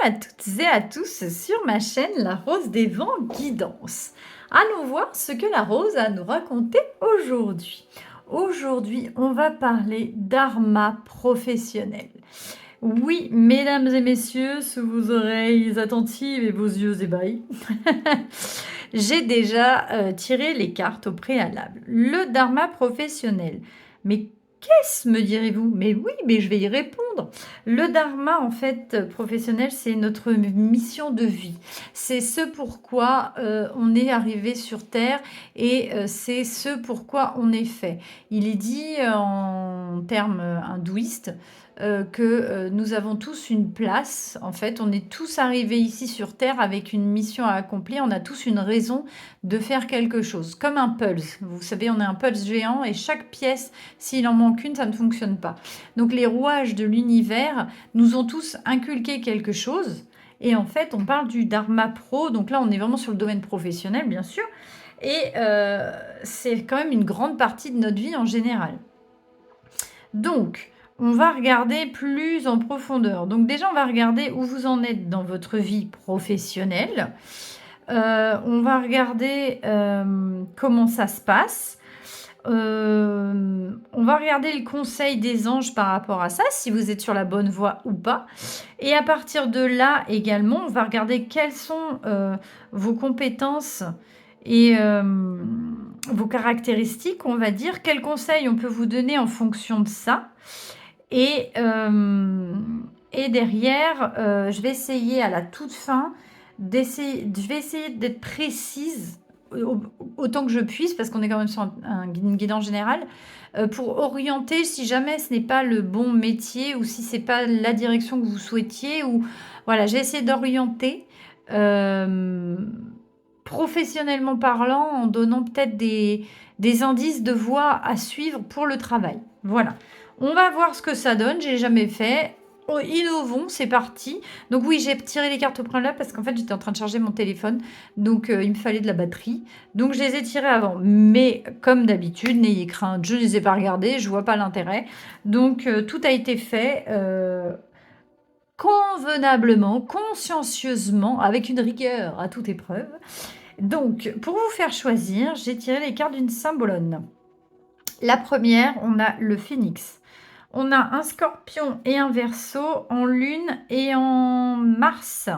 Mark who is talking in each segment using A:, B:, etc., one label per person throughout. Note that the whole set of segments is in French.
A: à toutes et à tous sur ma chaîne La Rose des Vents Guidance. Allons voir ce que la rose a à nous raconter aujourd'hui. Aujourd'hui, on va parler dharma professionnel. Oui, mesdames et messieurs, sous vos oreilles attentives et vos yeux ébahis, j'ai déjà tiré les cartes au préalable. Le dharma professionnel. Mais qu'est-ce, me direz-vous? Mais oui, mais je vais y répondre. Le dharma, en fait, professionnel, c'est notre mission de vie. C'est ce pourquoi on est arrivé sur Terre et c'est ce pourquoi on est fait. Il est dit en termes hindouistes que nous avons tous une place. En fait, on est tous arrivés ici sur Terre avec une mission à accomplir. On a tous une raison de faire quelque chose, comme un pulse. Vous savez, on a un pulse géant et chaque pièce, s'il en manque une, ça ne fonctionne pas. Donc les rouages de l'univers nous ont tous inculqué quelque chose. Et en fait, on parle du dharma pro. Donc là, on est vraiment sur le domaine professionnel, bien sûr. Et c'est quand même une grande partie de notre vie en général. Donc, on va regarder plus en profondeur. Donc déjà, on va regarder où vous en êtes dans votre vie professionnelle. On va regarder comment ça se passe. On va regarder le conseil des anges par rapport à ça, si vous êtes sur la bonne voie ou pas. Et à partir de là également, on va regarder quelles sont vos compétences et vos caractéristiques, on va dire. Quels conseils on peut vous donner en fonction de ça. Et derrière, je vais essayer à la toute fin je vais essayer d'être précise autant que je puisse, parce qu'on est quand même sur une guidance générale, pour orienter si jamais ce n'est pas le bon métier ou si c'est pas la direction que vous souhaitiez. Ou voilà, j'ai essayé d'orienter professionnellement parlant en donnant peut-être des indices de voie à suivre pour le travail. Voilà. On va voir ce que ça donne. J'ai jamais fait. Oh, innovons, c'est parti. Donc oui, j'ai tiré les cartes au préalable parce qu'en fait, j'étais en train de charger mon téléphone. Donc, il me fallait de la batterie. Donc, je les ai tirées avant. Mais comme d'habitude, n'ayez crainte, je ne les ai pas regardées. Je vois pas l'intérêt. Donc, tout a été fait convenablement, consciencieusement, avec une rigueur à toute épreuve. Donc, pour vous faire choisir, j'ai tiré les cartes d'une symbolone. La première, on a le phénix. On a un scorpion et un verseau en lune et en mars.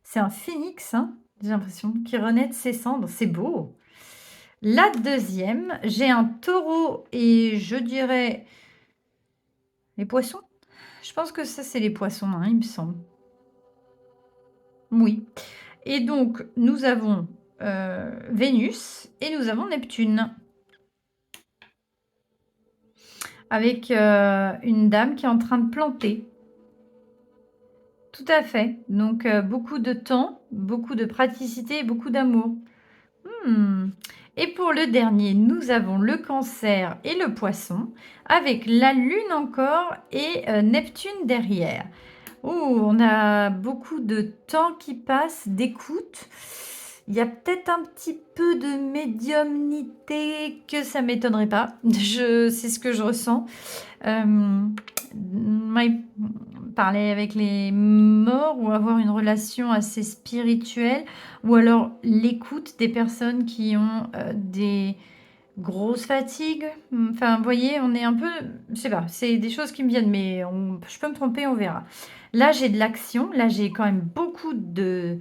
A: C'est un phénix, hein, j'ai l'impression, qui renaît de ses cendres. C'est beau. La deuxième, j'ai un taureau et je dirais les poissons. Je pense que ça, c'est les poissons, hein, il me semble. Oui. Et donc, nous avons Vénus et nous avons Neptune. Avec une dame qui est en train de planter. Tout à fait. Donc, beaucoup de temps, beaucoup de praticité et beaucoup d'amour. Et pour le dernier, nous avons le cancer et le poisson, avec la lune encore et Neptune derrière. Oh, on a beaucoup de temps qui passe, d'écoute. Il y a peut-être un petit peu de médiumnité que ça m'étonnerait pas. C'est ce que je ressens. Parler avec les morts ou avoir une relation assez spirituelle, ou alors l'écoute des personnes qui ont des grosses fatigues. Enfin, vous voyez, on est un peu, je sais pas, c'est des choses qui me viennent, mais je peux me tromper, on verra. Là, j'ai de l'action. Là, j'ai quand même beaucoup de...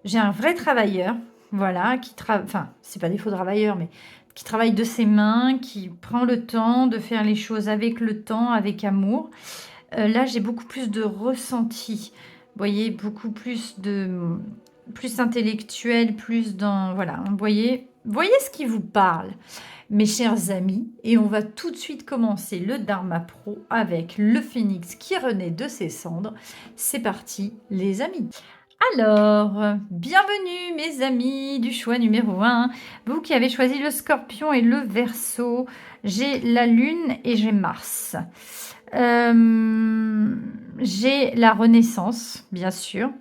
A: J'ai un vrai travailleur, voilà, qui travaille... Enfin, c'est pas des faux travailleurs, mais qui travaille de ses mains, qui prend le temps de faire les choses avec le temps, avec amour. Là, j'ai beaucoup plus de ressenti. Vous voyez, beaucoup plus de... plus intellectuel, plus dans... Voilà, voyez ce qui vous parle, mes chers amis. Et on va tout de suite commencer le Dharma Pro avec le phénix qui renaît de ses cendres. C'est parti, les amis. Alors, bienvenue mes amis du choix numéro 1. Vous qui avez choisi le scorpion et le verseau. J'ai la lune et j'ai Mars. J'ai la renaissance, bien sûr.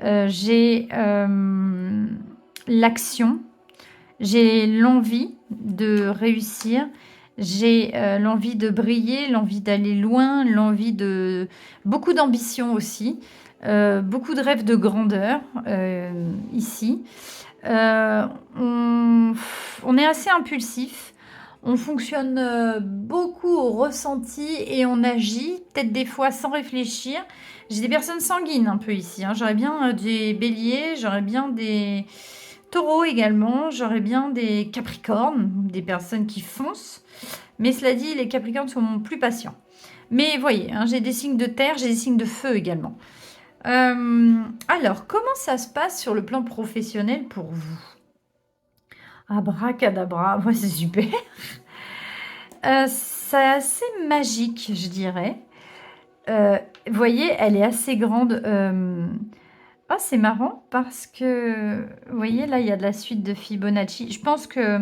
A: J'ai l'action J'ai l'envie de réussir, j'ai l'envie de briller, l'envie d'aller loin, l'envie de... Beaucoup d'ambition aussi, beaucoup de rêves de grandeur ici. Euh, on, on est assez impulsif, on fonctionne beaucoup au ressenti et on agit, peut-être des fois sans réfléchir. J'ai des personnes sanguines un peu ici, hein. J'aurais bien des béliers, j'aurais bien des taureaux également, j'aurais bien des capricornes, des personnes qui foncent. Mais cela dit, les capricornes sont plus patients. Mais voyez, hein, j'ai des signes de terre, j'ai des signes de feu également. Alors, comment ça se passe sur le plan professionnel pour vous? Abracadabra, ouais, c'est super. C'est assez magique, je dirais. Vous voyez, elle est assez grande. Ah, c'est marrant parce que, vous voyez, là, il y a de la suite de Fibonacci. Je pense que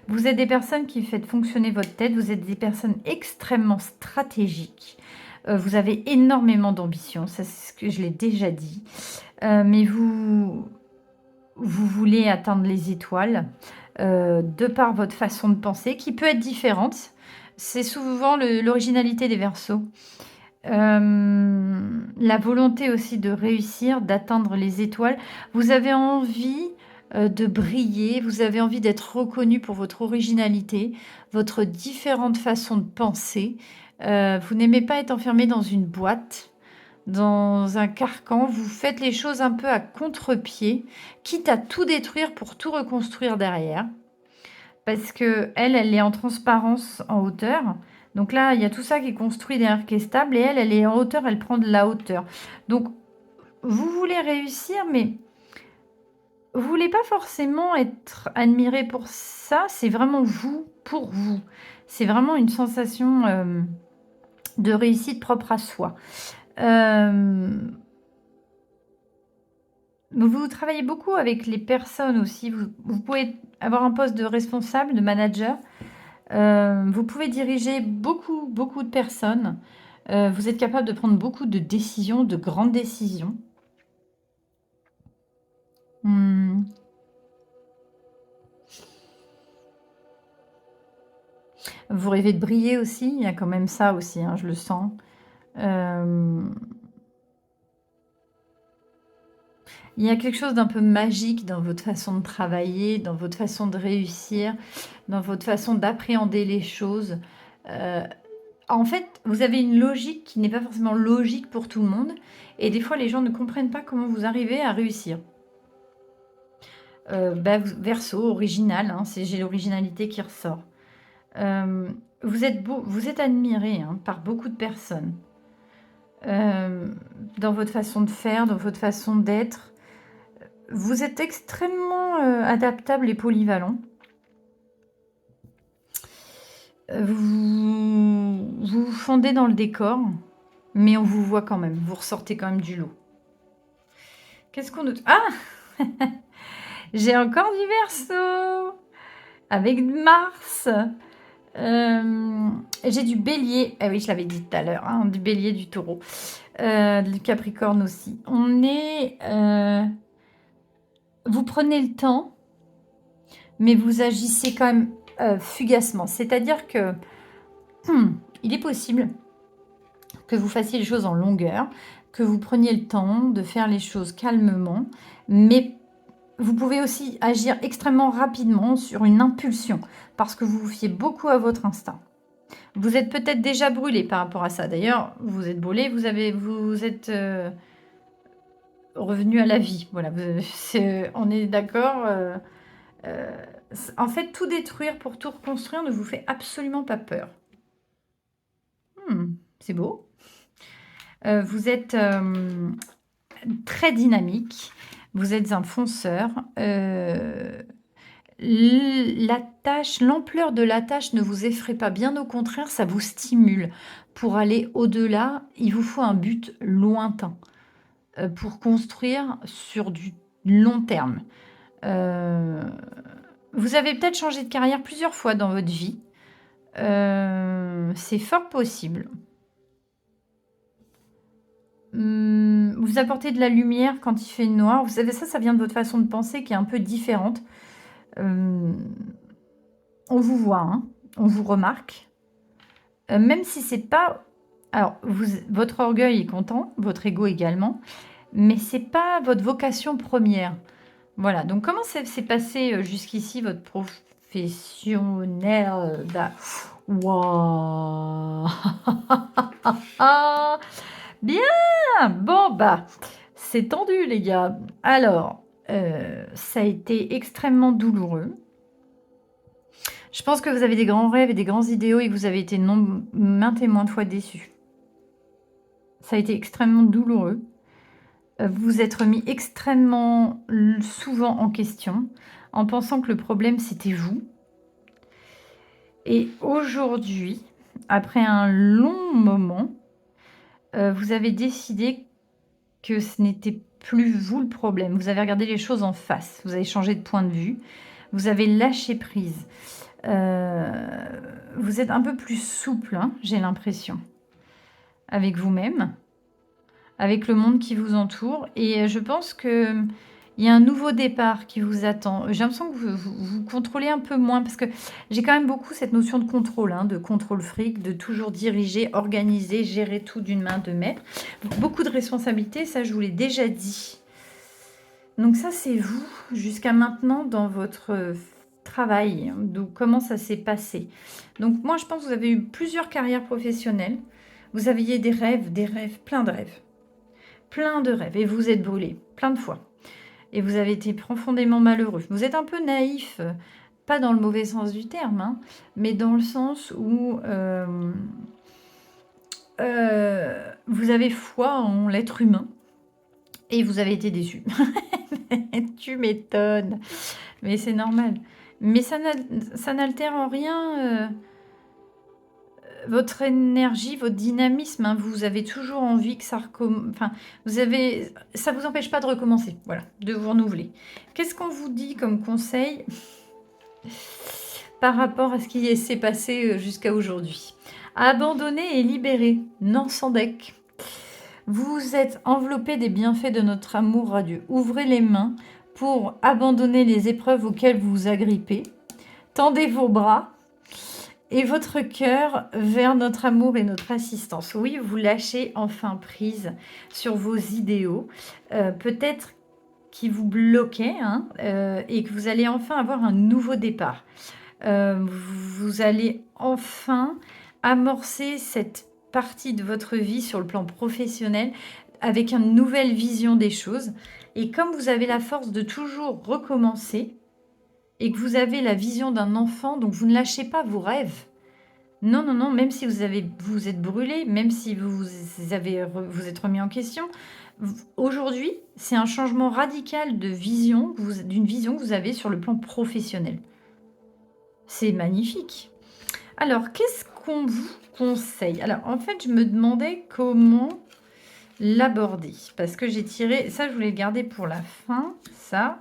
A: vous êtes des personnes qui faites fonctionner votre tête. Vous êtes des personnes extrêmement stratégiques. Vous avez énormément d'ambition. Ça, c'est ce que je l'ai déjà dit. Mais vous voulez atteindre les étoiles de par votre façon de penser, qui peut être différente. C'est souvent l'originalité des Verseaux. La volonté aussi de réussir, d'atteindre les étoiles. Vous avez envie de briller, vous avez envie d'être reconnu pour votre originalité, votre différente façon de penser. Vous n'aimez pas être enfermé dans une boîte, dans un carcan. Vous faites les choses un peu à contre-pied, quitte à tout détruire pour tout reconstruire derrière. Parce que elle est en transparence en hauteur. Donc là, il y a tout ça qui est construit derrière, qui est stable. Et elle est en hauteur, elle prend de la hauteur. Donc, vous voulez réussir, mais vous voulez pas forcément être admiré pour ça. C'est vraiment vous, pour vous. C'est vraiment une sensation de réussite propre à soi. Vous travaillez beaucoup avec les personnes aussi. Vous pouvez avoir un poste de responsable, de manager. Vous pouvez diriger beaucoup, beaucoup de personnes. Vous êtes capable de prendre beaucoup de décisions, de grandes décisions. Hmm. Vous rêvez de briller aussi. Il y a quand même ça aussi, hein, je le sens. Euh, Il y a quelque chose d'un peu magique dans votre façon de travailler, dans votre façon de réussir, dans votre façon d'appréhender les choses. Euh, En fait, vous avez une logique qui n'est pas forcément logique pour tout le monde. Et des fois, les gens ne comprennent pas comment vous arrivez à réussir. Verseau, original, hein, j'ai l'originalité qui ressort. Euh, vous êtes admiré hein, par beaucoup de personnes. Dans votre façon de faire, dans votre façon d'être. Vous êtes extrêmement adaptable et polyvalent. Vous fondez dans le décor, mais on vous voit quand même. Vous ressortez quand même du lot. Qu'est-ce qu'on note? Ah j'ai encore du Verseau avec Mars. J'ai du Bélier. Ah oui, je l'avais dit tout à l'heure. Hein, du Bélier, du Taureau. Du Capricorne aussi. On est... vous prenez le temps, mais vous agissez quand même fugacement. C'est-à-dire que il est possible que vous fassiez les choses en longueur, que vous preniez le temps de faire les choses calmement, mais vous pouvez aussi agir extrêmement rapidement sur une impulsion, parce que vous vous fiez beaucoup à votre instinct. Vous êtes peut-être déjà brûlé par rapport à ça. D'ailleurs, vous êtes brûlé, vous êtes revenu à la vie. Voilà, on est d'accord. En fait, tout détruire pour tout reconstruire ne vous fait absolument pas peur. C'est beau. Vous êtes très dynamique. Vous êtes un fonceur. L'ampleur de la tâche ne vous effraie pas. Bien au contraire, ça vous stimule. Pour aller au-delà, il vous faut un but lointain pour construire sur du long terme. Vous avez peut-être changé de carrière plusieurs fois dans votre vie. C'est fort possible. Vous apportez de la lumière quand il fait noir. Vous savez, ça vient de votre façon de penser qui est un peu différente. On vous voit, hein, on vous remarque. Même si c'est pas... Alors, votre orgueil est content, votre ego également, mais c'est pas votre vocation première. Voilà, donc comment ça s'est passé jusqu'ici, votre professionnel Waouh. Bien. Bon, bah, c'est tendu, les gars. Alors, ça a été extrêmement douloureux. Je pense que vous avez des grands rêves et des grands idéaux et que vous avez été maintes et maintes fois déçus. Ça a été extrêmement douloureux. Vous vous êtes remis extrêmement souvent en question, en pensant que le problème, c'était vous. Et aujourd'hui, après un long moment, vous avez décidé que ce n'était plus vous le problème. Vous avez regardé les choses en face. Vous avez changé de point de vue. Vous avez lâché prise. Vous êtes un peu plus souple, hein, j'ai l'impression, avec vous-même, avec le monde qui vous entoure. Et je pense que il y a un nouveau départ qui vous attend. J'ai l'impression que vous contrôlez un peu moins, parce que j'ai quand même beaucoup cette notion de contrôle, hein, de contrôle fric, de toujours diriger, organiser, gérer tout d'une main de maître. Beaucoup de responsabilités, ça je vous l'ai déjà dit. Donc ça c'est vous, jusqu'à maintenant dans votre travail. Donc comment ça s'est passé. Donc moi je pense que vous avez eu plusieurs carrières professionnelles. Vous aviez des rêves, plein de rêves. Plein de rêves, et vous êtes brûlé, plein de fois. Et vous avez été profondément malheureux. Vous êtes un peu naïf, pas dans le mauvais sens du terme, hein, mais dans le sens où vous avez foi en l'être humain et vous avez été déçu. Tu m'étonnes, mais c'est normal. Mais ça n'altère en rien votre énergie, votre dynamisme, hein. Vous avez toujours envie que ça recommence. Enfin, ça vous empêche pas de recommencer, voilà, de vous renouveler. Qu'est-ce qu'on vous dit comme conseil par rapport à ce qui s'est passé jusqu'à aujourd'hui? Abandonner et libérer, non sans deck. Vous êtes enveloppé des bienfaits de notre amour radieux. Ouvrez les mains pour abandonner les épreuves auxquelles vous vous agrippez. Tendez vos bras et votre cœur vers notre amour et notre assistance. Oui, vous lâchez enfin prise sur vos idéaux, peut-être qui vous bloquaient, hein, et que vous allez enfin avoir un nouveau départ. Vous allez enfin amorcer cette partie de votre vie sur le plan professionnel avec une nouvelle vision des choses. Et comme vous avez la force de toujours recommencer, et que vous avez la vision d'un enfant, donc vous ne lâchez pas vos rêves. Non, non, non, même si vous êtes brûlé, même si vous êtes remis en question, aujourd'hui, c'est un changement radical de vision, d'une vision que vous avez sur le plan professionnel. C'est magnifique. Alors, qu'est-ce qu'on vous conseille? Alors, en fait, je me demandais comment l'aborder, parce que j'ai tiré... Ça, je voulais le garder pour la fin. Ça.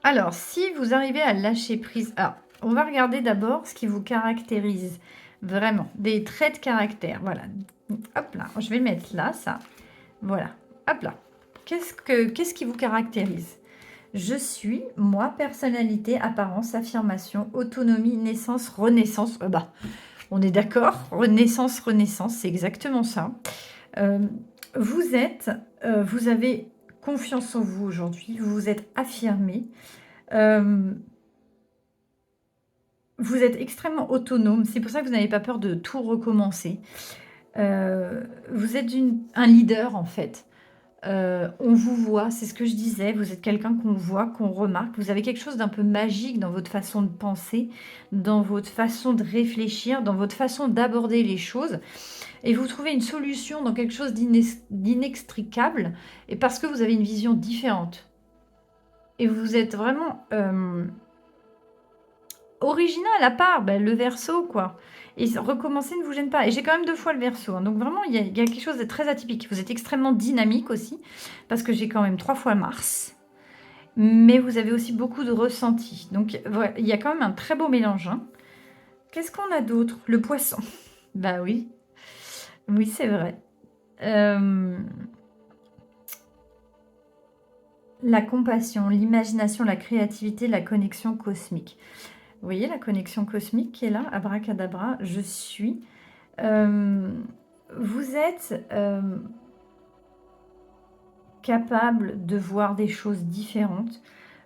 A: Alors, si vous arrivez à lâcher prise... Alors, on va regarder d'abord ce qui vous caractérise. Vraiment, des traits de caractère. Voilà. Hop là, je vais mettre là, ça. Voilà. Hop là. Qu'est-ce qui vous caractérise? Je suis, moi, personnalité, apparence, affirmation, autonomie, naissance, renaissance. On est d'accord. Renaissance, c'est exactement ça. Vous avez confiance en vous aujourd'hui. Vous vous êtes affirmé. Vous êtes extrêmement autonome. C'est pour ça que vous n'avez pas peur de tout recommencer. Vous êtes un leader, en fait. On vous voit, c'est ce que je disais, vous êtes quelqu'un qu'on voit, qu'on remarque. Vous avez quelque chose d'un peu magique dans votre façon de penser, dans votre façon de réfléchir, dans votre façon d'aborder les choses. Et vous trouvez une solution dans quelque chose d'inextricable, et parce que vous avez une vision différente. Et vous êtes vraiment original à part, le Verseau, quoi. Et recommencer ne vous gêne pas. Et j'ai quand même 2 fois le Verseau, hein. Donc vraiment, il y a quelque chose de très atypique. Vous êtes extrêmement dynamique aussi, parce que j'ai quand même 3 fois Mars. Mais vous avez aussi beaucoup de ressenti. Donc voilà, il y a quand même un très beau mélange, hein. Qu'est-ce qu'on a d'autre? Le Poisson. Bah oui. Oui, c'est vrai. la compassion, l'imagination, la créativité, la connexion cosmique. Vous voyez la connexion cosmique qui est là, abracadabra, je suis. Euh, vous êtes capable de voir des choses différentes.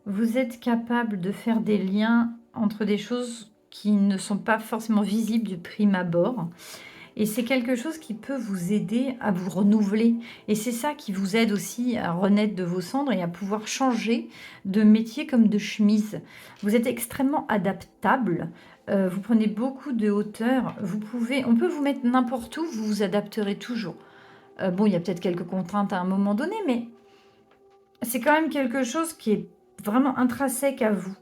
A: Vous êtes capable de faire des liens entre des choses qui ne sont pas forcément visibles du prime abord. Et c'est quelque chose qui peut vous aider à vous renouveler. Et c'est ça qui vous aide aussi à renaître de vos cendres et à pouvoir changer de métier comme de chemise. Vous êtes extrêmement adaptable. Vous prenez beaucoup de hauteur. On peut vous mettre n'importe où, vous vous adapterez toujours. Bon, il y a peut-être quelques contraintes à un moment donné, mais c'est quand même quelque chose qui est vraiment intrinsèque à vous.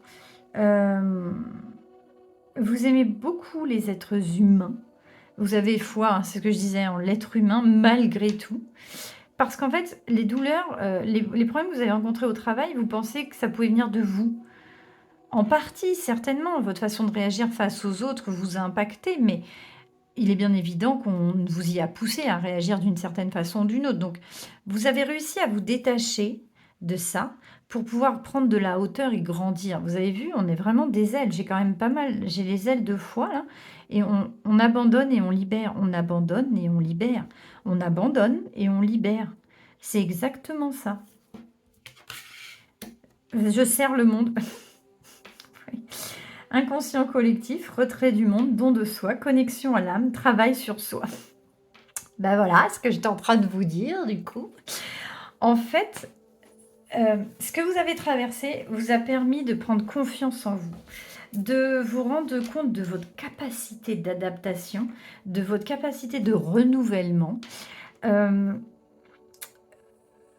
A: Vous aimez beaucoup les êtres humains. Vous avez foi, hein, c'est ce que je disais, en l'être humain, malgré tout. Parce qu'en fait, les douleurs, les problèmes que vous avez rencontrés au travail, vous pensez que ça pouvait venir de vous. En partie, certainement, votre façon de réagir face aux autres vous a impacté, mais il est bien évident qu'on vous y a poussé à réagir d'une certaine façon ou d'une autre. Donc, vous avez réussi à vous détacher de ça pour pouvoir prendre de la hauteur et grandir. Vous avez vu, on est vraiment des ailes. J'ai quand même pas mal, j'ai les ailes de foi là, et on abandonne et on libère. On abandonne et on libère. On abandonne et on libère. C'est exactement ça. Je sers le monde. Oui. Inconscient collectif, retrait du monde, don de soi, connexion à l'âme, travail sur soi. Ben voilà ce que j'étais en train de vous dire du coup. En fait, ce que vous avez traversé vous a permis de prendre confiance en vous, de vous rendre compte de votre capacité d'adaptation, de votre capacité de renouvellement.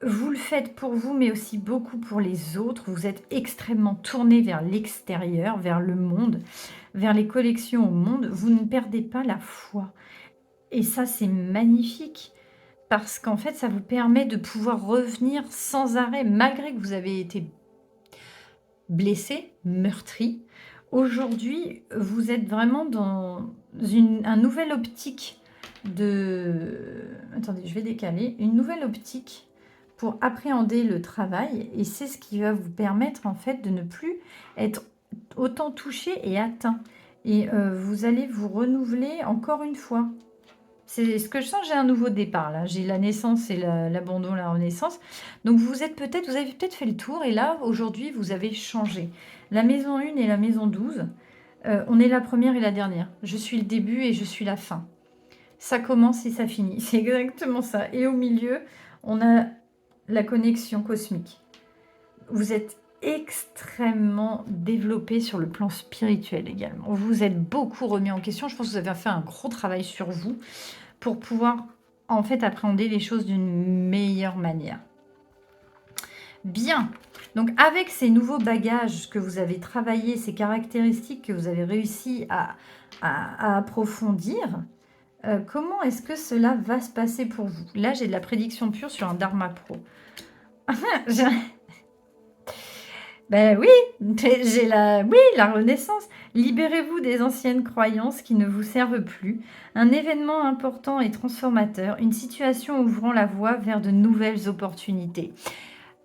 A: Vous le faites pour vous, mais aussi beaucoup pour les autres. Vous êtes extrêmement tourné vers l'extérieur, vers le monde, vers les collections au monde. Vous ne perdez pas la foi. Et ça, c'est magnifique. Parce qu'en fait, ça vous permet de pouvoir revenir sans arrêt, malgré que vous avez été blessé, meurtri. Aujourd'hui, vous êtes vraiment dans un nouvel optique de... Attendez, je vais décaler. Une nouvelle optique pour appréhender le travail. Et c'est ce qui va vous permettre, en fait, de ne plus être autant touché et atteint. Et vous allez vous renouveler encore une fois. C'est ce que je sens, j'ai un nouveau départ là. J'ai la naissance et l'abandon, la renaissance. Donc vous avez peut-être fait le tour et là, aujourd'hui, vous avez changé. La maison 1 et la maison 12, on est la première et la dernière. Je suis le début et je suis la fin. Ça commence et ça finit. C'est exactement ça. Et au milieu, on a la connexion cosmique. Vous êtes extrêmement développé sur le plan spirituel également. Vous vous êtes beaucoup remis en question. Je pense que vous avez fait un gros travail sur vous pour pouvoir en fait appréhender les choses d'une meilleure manière. Bien, donc avec ces nouveaux bagages que vous avez travaillés, ces caractéristiques que vous avez réussi à approfondir, comment est-ce que cela va se passer pour vous? Là, j'ai de la prédiction pure sur un Dharma Pro. Ben oui, j'ai la renaissance. Libérez-vous des anciennes croyances qui ne vous servent plus. Un événement important et transformateur, une situation ouvrant la voie vers de nouvelles opportunités.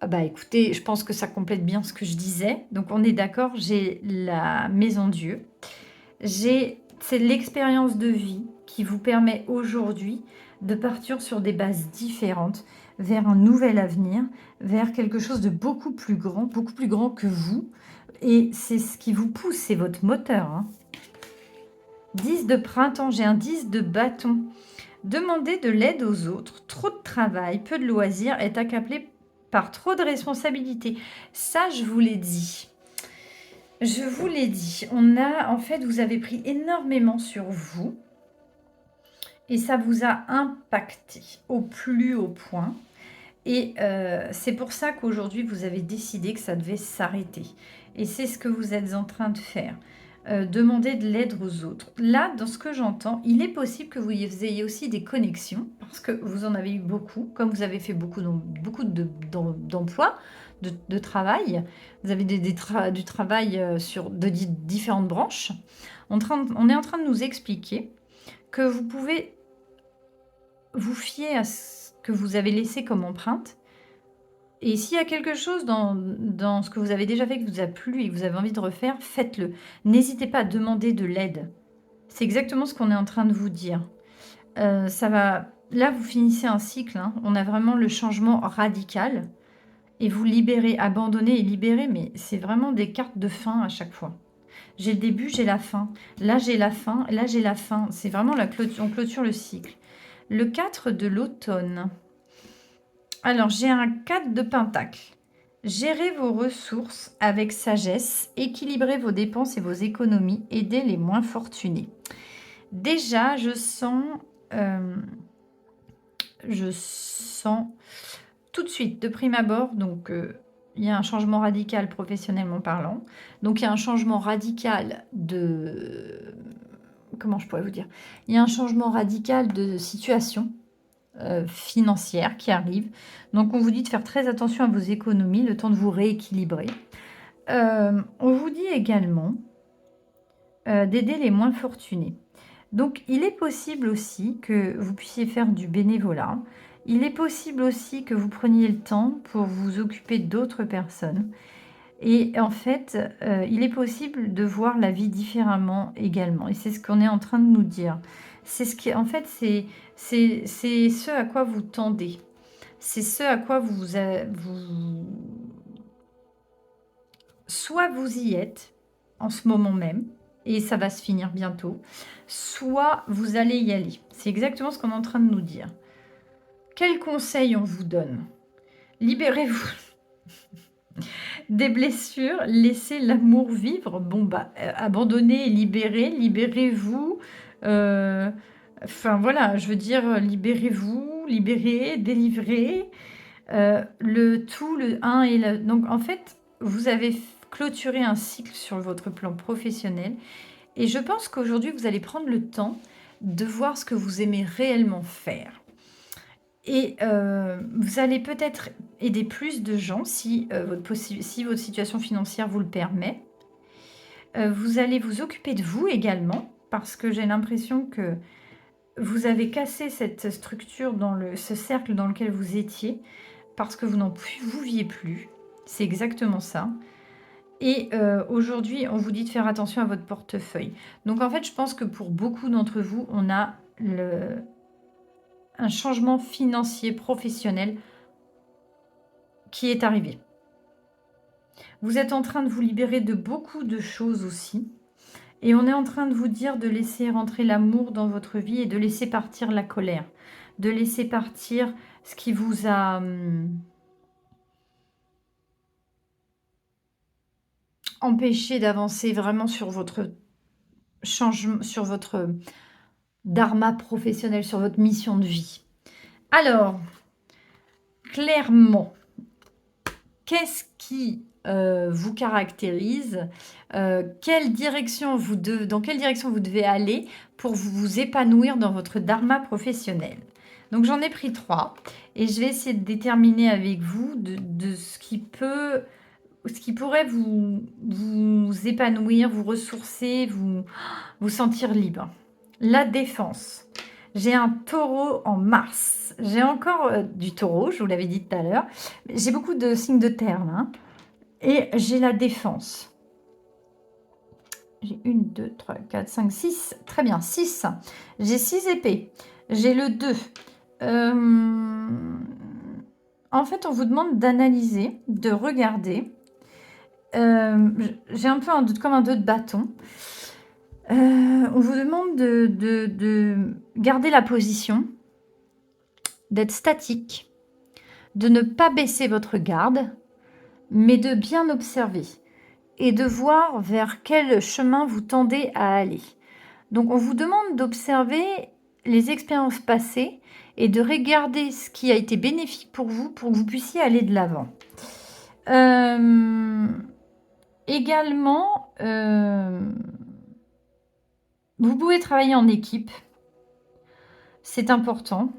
A: Ah bah écoutez, je pense que ça complète bien ce que je disais. Donc on est d'accord, j'ai la maison Dieu. C'est l'expérience de vie qui vous permet aujourd'hui de partir sur des bases différentes vers un nouvel avenir, vers quelque chose de beaucoup plus grand que vous. Et c'est ce qui vous pousse, c'est votre moteur. Hein. 10 de printemps, j'ai un 10 de bâton. Demander de l'aide aux autres, trop de travail, peu de loisirs, est accablé par trop de responsabilités. Ça, je vous l'ai dit. Je vous l'ai dit. En fait, vous avez pris énormément sur vous. Et ça vous a impacté au plus haut point. Et c'est pour ça qu'aujourd'hui, vous avez décidé que ça devait s'arrêter. Et c'est ce que vous êtes en train de faire. Demander de l'aide aux autres. Là, dans ce que j'entends, il est possible que vous ayez aussi des connexions, parce que vous en avez eu beaucoup, comme vous avez fait beaucoup d'emplois, de travail. Vous avez du travail sur différentes branches. On est en train de nous expliquer que vous pouvez vous fier à ce que vous avez laissé comme empreinte Et s'il y a quelque chose dans ce que vous avez déjà fait qui vous a plu et que vous avez envie de refaire, faites-le. N'hésitez pas à demander de l'aide. C'est exactement ce qu'on est en train de vous dire. Ça va... Là, vous finissez un cycle, hein. On a vraiment le changement radical. Et vous libérez, abandonner et libérer, mais c'est vraiment des cartes de fin à chaque fois. J'ai le début, j'ai la fin. Là, j'ai la fin, là, j'ai la fin. C'est vraiment la clôture, on clôture le cycle. Le 4 de l'automne. Alors, j'ai un 4 de pentacle. Gérez vos ressources avec sagesse, équilibrez vos dépenses et vos économies, aidez les moins fortunés. Déjà, euh, je sens tout de suite, de prime abord, donc il y a un changement radical professionnellement parlant. Donc il y a un changement radical de... Comment je pourrais vous dire? Il y a un changement radical de situation financière qui arrive. Donc on vous dit de faire très attention à vos économies, le temps de vous rééquilibrer. On vous dit également d'aider les moins fortunés. Donc il est possible aussi que vous puissiez faire du bénévolat. Il est possible aussi que vous preniez le temps pour vous occuper d'autres personnes. Et en fait, il est possible de voir la vie différemment également. Et c'est ce qu'on est en train de nous dire. C'est ce qui, en fait, c'est ce à quoi vous tendez. C'est ce à quoi soit vous y êtes en ce moment même, et ça va se finir bientôt, soit vous allez y aller. C'est exactement ce qu'on est en train de nous dire. Quel conseil on vous donne? Libérez-vous des blessures, laissez l'amour vivre. Bon, bah, abandonnez, libérez, libérez-vous. Enfin, voilà, je veux dire, libérez-vous, libérez, délivrez. Le tout, le 1 et le... Donc, en fait, vous avez clôturé un cycle sur votre plan professionnel. Et je pense qu'aujourd'hui, vous allez prendre le temps de voir ce que vous aimez réellement faire. Et vous allez peut-être aider plus de gens si votre situation financière vous le permet. Vous allez vous occuper de vous également, parce que j'ai l'impression que vous avez cassé cette structure, ce cercle dans lequel vous étiez, parce que vous n'en pouviez plus. C'est exactement ça. Et aujourd'hui, on vous dit de faire attention à votre portefeuille. Donc en fait, je pense que pour beaucoup d'entre vous, on a un changement financier professionnel qui est arrivé. Vous êtes en train de vous libérer de beaucoup de choses aussi. Et on est en train de vous dire de laisser rentrer l'amour dans votre vie et de laisser partir la colère. De laisser partir ce qui vous a empêché d'avancer vraiment sur votre changement, sur votre dharma professionnel, sur votre mission de vie. Alors, clairement, qu'est-ce qui vous caractérise? Dans quelle direction vous devez aller pour vous épanouir dans votre dharma professionnel? Donc j'en ai pris 3 et je vais essayer de déterminer avec vous de ce qui pourrait vous épanouir, vous ressourcer, vous sentir libre. La défense. J'ai un taureau en mars. J'ai encore du taureau, je vous l'avais dit tout à l'heure. J'ai beaucoup de signes de terre là, hein. Et j'ai la défense. J'ai 1, 2, 3, 4, 5, 6. Très bien, 6. J'ai 6 épées. J'ai le 2. En fait, on vous demande d'analyser, de regarder. J'ai un peu comme un 2 de bâton. On vous demande de garder la position, d'être statique, de ne pas baisser votre garde, mais de bien observer et de voir vers quel chemin vous tendez à aller. Donc on vous demande d'observer les expériences passées et de regarder ce qui a été bénéfique pour que vous puissiez aller de l'avant. Également, vous pouvez travailler en équipe. C'est important.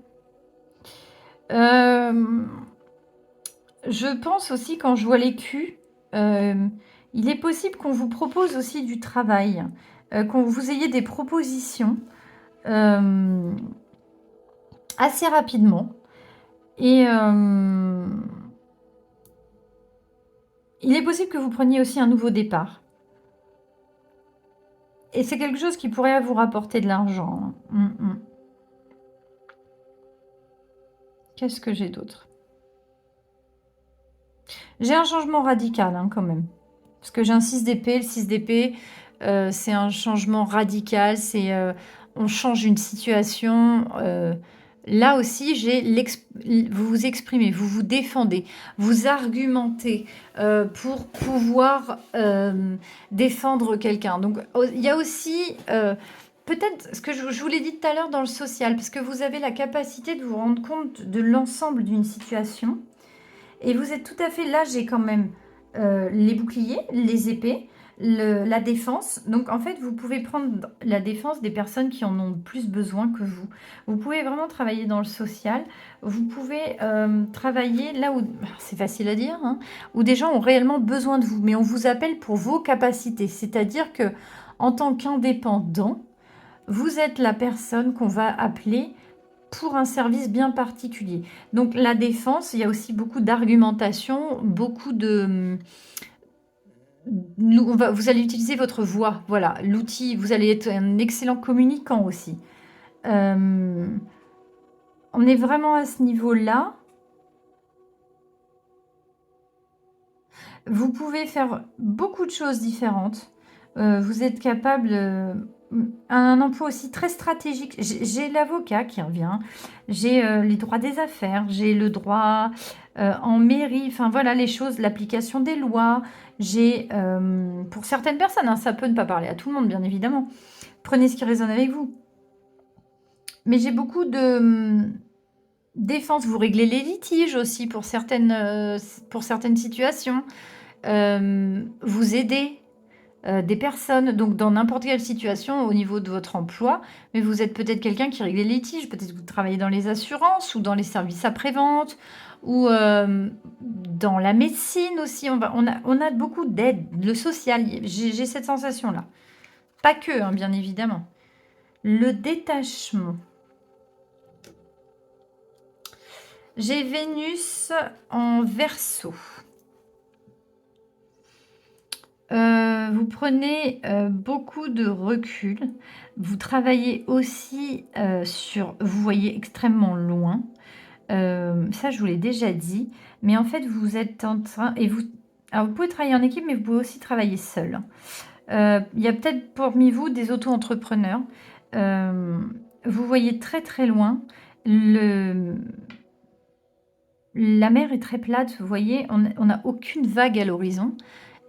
A: Je pense aussi, quand je vois l'écu, il est possible qu'on vous propose aussi du travail, qu'on vous ayez des propositions assez rapidement. Et Il est possible que vous preniez aussi un nouveau départ. Et c'est quelque chose qui pourrait vous rapporter de l'argent, hein. Qu'est-ce que j'ai d'autre? J'ai un changement radical, hein, quand même. Parce que j'ai un 6 d'épée. Le 6 d'épée, c'est un changement radical. C'est, on change une situation. Là aussi, vous vous exprimez, vous vous défendez, vous argumentez pour pouvoir défendre quelqu'un. Donc, il y a aussi peut-être ce que je vous l'ai dit tout à l'heure dans le social, parce que vous avez la capacité de vous rendre compte de l'ensemble d'une situation. Et vous êtes tout à fait là, j'ai quand même les boucliers, les épées, la défense. Donc en fait, vous pouvez prendre la défense des personnes qui en ont plus besoin que vous. Vous pouvez vraiment travailler dans le social. Vous pouvez travailler là où, c'est facile à dire, hein, où des gens ont réellement besoin de vous. Mais on vous appelle pour vos capacités. C'est-à-dire que en tant qu'indépendant, vous êtes la personne qu'on va appeler pour un service bien particulier. Donc la défense, il y a aussi beaucoup d'argumentation, beaucoup de... Vous allez utiliser votre voix, voilà, l'outil, vous allez être un excellent communicant aussi. On est vraiment à ce niveau-là. Vous pouvez faire beaucoup de choses différentes. Vous êtes capable... un emploi aussi très stratégique. J'ai l'avocat qui revient, j'ai les droits des affaires, j'ai le droit en mairie, enfin voilà les choses, l'application des lois. J'ai, pour certaines personnes, hein, ça peut ne pas parler à tout le monde, bien évidemment. Prenez ce qui résonne avec vous. Mais j'ai beaucoup de défense. Vous réglez les litiges aussi pour certaines situations. Vous aidez des personnes, donc dans n'importe quelle situation au niveau de votre emploi, mais vous êtes peut-être quelqu'un qui règle les litiges, peut-être que vous travaillez dans les assurances ou dans les services après-vente ou dans la médecine aussi. On a beaucoup d'aide, le social, j'ai cette sensation-là. Pas que, hein, bien évidemment. Le détachement. J'ai Vénus en Verseau. Vous prenez beaucoup de recul. Vous travaillez aussi vous voyez extrêmement loin. Ça, je vous l'ai déjà dit. Mais en fait, vous êtes en train... Alors, vous pouvez travailler en équipe, mais vous pouvez aussi travailler seul. Il y a peut-être parmi vous des auto-entrepreneurs. Vous voyez très très loin. La mer est très plate, vous voyez. On n'a aucune vague à l'horizon.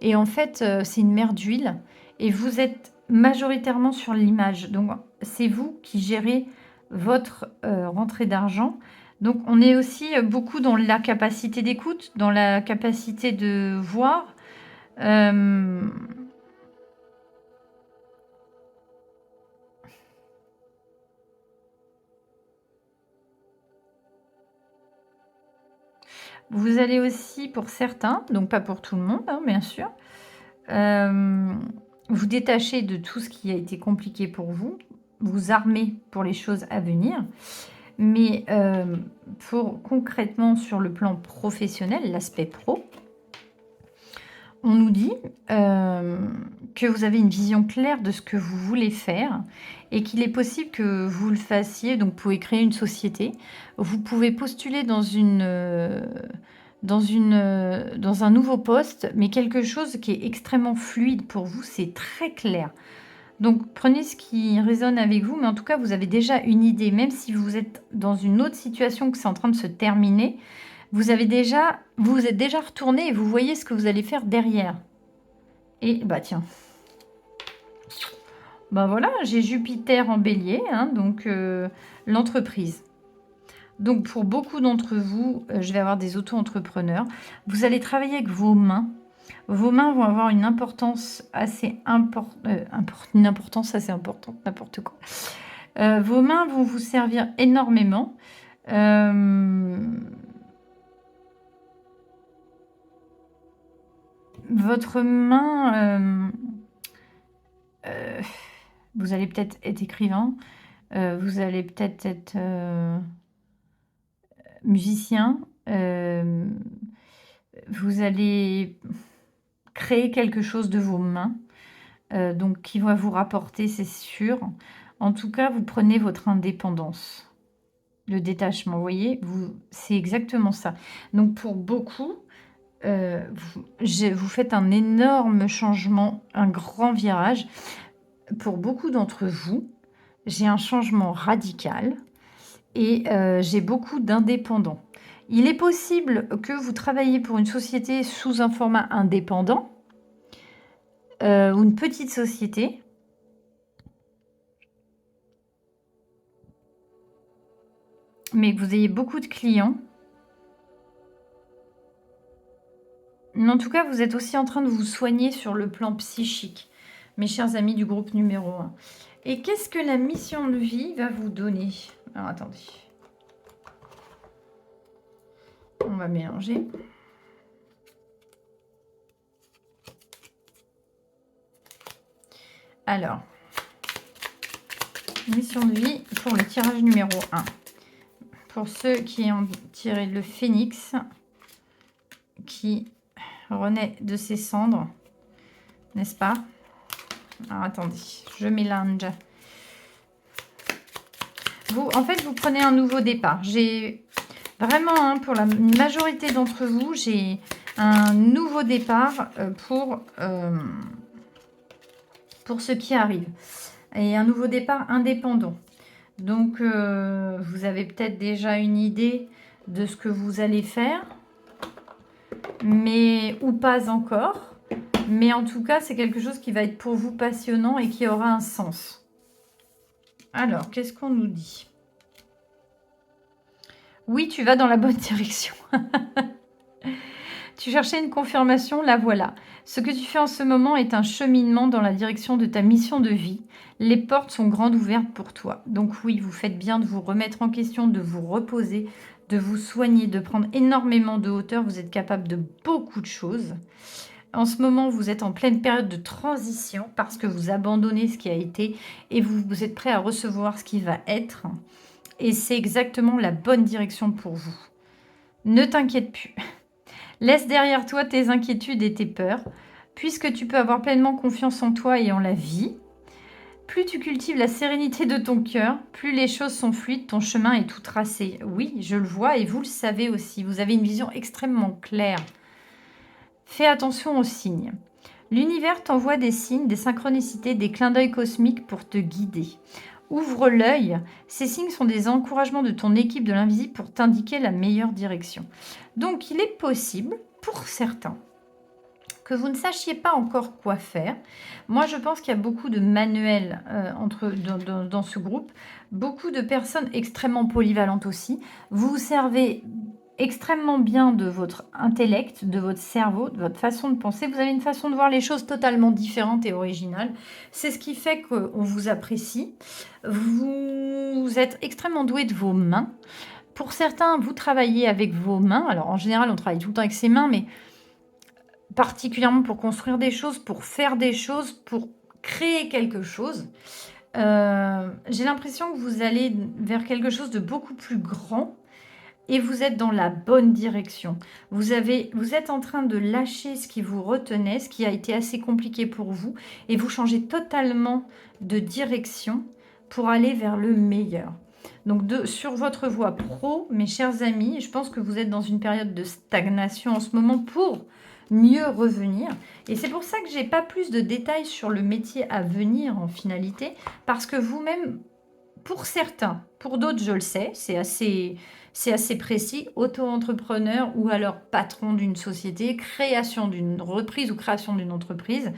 A: Et en fait, c'est une mer d'huile. Et vous êtes majoritairement sur l'image. Donc, c'est vous qui gérez votre rentrée d'argent. Donc, on est aussi beaucoup dans la capacité d'écoute, dans la capacité de voir. Vous allez aussi, pour certains, donc pas pour tout le monde, hein, bien sûr, vous détacher de tout ce qui a été compliqué pour vous armer pour les choses à venir. Mais pour concrètement, sur le plan professionnel, l'aspect pro, on nous dit que vous avez une vision claire de ce que vous voulez faire et qu'il est possible que vous le fassiez. Donc, vous pouvez créer une société. Vous pouvez postuler dans un nouveau poste, mais quelque chose qui est extrêmement fluide pour vous, c'est très clair. Donc, prenez ce qui résonne avec vous, mais en tout cas, vous avez déjà une idée, même si vous êtes dans une autre situation que c'est en train de se terminer, vous vous êtes déjà retourné et vous voyez ce que vous allez faire derrière. Et bah tiens, bah voilà, j'ai Jupiter en bélier, hein, donc l'entreprise. Donc pour beaucoup d'entre vous, je vais avoir des auto-entrepreneurs. Vous allez travailler avec vos mains. Vos mains vont avoir une importance assez importante, n'importe quoi. Vos mains vont vous servir énormément. Votre main, vous allez peut-être être écrivain, vous allez peut-être être musicien, vous allez créer quelque chose de vos mains, donc qui va vous rapporter, c'est sûr. En tout cas, vous prenez votre indépendance, le détachement, vous voyez? C'est exactement ça. Donc pour beaucoup, vous faites un énorme changement, un grand virage. Pour beaucoup d'entre vous, j'ai un changement radical et j'ai beaucoup d'indépendants. Il est possible que vous travailliez pour une société sous un format indépendant ou une petite société. Mais que vous ayez beaucoup de clients. Mais en tout cas, vous êtes aussi en train de vous soigner sur le plan psychique, mes chers amis du groupe numéro 1. Et qu'est-ce que la mission de vie va vous donner? Alors, attendez. On va mélanger. Alors, mission de vie pour le tirage numéro 1. Pour ceux qui ont tiré le phénix, qui renaît de ses cendres, n'est-ce pas? Alors, attendez, je mélange. En fait, vous prenez un nouveau départ. J'ai vraiment, hein, pour la majorité d'entre vous, j'ai un nouveau départ pour ce qui arrive. Et un nouveau départ indépendant. Donc, vous avez peut-être déjà une idée de ce que vous allez faire, mais ou pas encore. Mais en tout cas, c'est quelque chose qui va être pour vous passionnant et qui aura un sens. Alors, qu'est-ce qu'on nous dit? Oui, tu vas dans la bonne direction. Tu cherchais une confirmation, la voilà. Ce que tu fais en ce moment est un cheminement dans la direction de ta mission de vie. Les portes sont grandes ouvertes pour toi. Donc oui, vous faites bien de vous remettre en question, de vous reposer, de vous soigner, de prendre énormément de hauteur. Vous êtes capable de beaucoup de choses. En ce moment, vous êtes en pleine période de transition parce que vous abandonnez ce qui a été et vous êtes prêt à recevoir ce qui va être. Et c'est exactement la bonne direction pour vous. Ne t'inquiète plus. Laisse derrière toi tes inquiétudes et tes peurs, puisque tu peux avoir pleinement confiance en toi et en la vie. Plus tu cultives la sérénité de ton cœur, plus les choses sont fluides, ton chemin est tout tracé. Oui, je le vois et vous le savez aussi. Vous avez une vision extrêmement claire. Fais attention aux signes. L'univers t'envoie des signes, des synchronicités, des clins d'œil cosmiques pour te guider. Ouvre l'œil. Ces signes sont des encouragements de ton équipe de l'invisible pour t'indiquer la meilleure direction. Donc, il est possible, pour certains, que vous ne sachiez pas encore quoi faire. Moi, je pense qu'il y a beaucoup de manuels dans ce groupe, beaucoup de personnes extrêmement polyvalentes aussi. Vous vous servez extrêmement bien de votre intellect, de votre cerveau, de votre façon de penser. Vous avez une façon de voir les choses totalement différente et originale. C'est ce qui fait qu'on vous apprécie. Vous êtes extrêmement doué de vos mains. Pour certains, vous travaillez avec vos mains. Alors, en général, on travaille tout le temps avec ses mains, mais particulièrement pour construire des choses, pour faire des choses, pour créer quelque chose. J'ai l'impression que vous allez vers quelque chose de beaucoup plus grand et vous êtes dans la bonne direction. Vous êtes en train de lâcher ce qui vous retenait, ce qui a été assez compliqué pour vous, et vous changez totalement de direction pour aller vers le meilleur. Donc sur votre voie pro, mes chers amis, je pense que vous êtes dans une période de stagnation en ce moment pour mieux revenir. Et c'est pour ça que j'ai pas plus de détails sur le métier à venir en finalité, parce que vous-même, pour certains, pour d'autres, je le sais, c'est assez précis, auto-entrepreneur ou alors patron d'une société, création d'une reprise ou création d'une entreprise,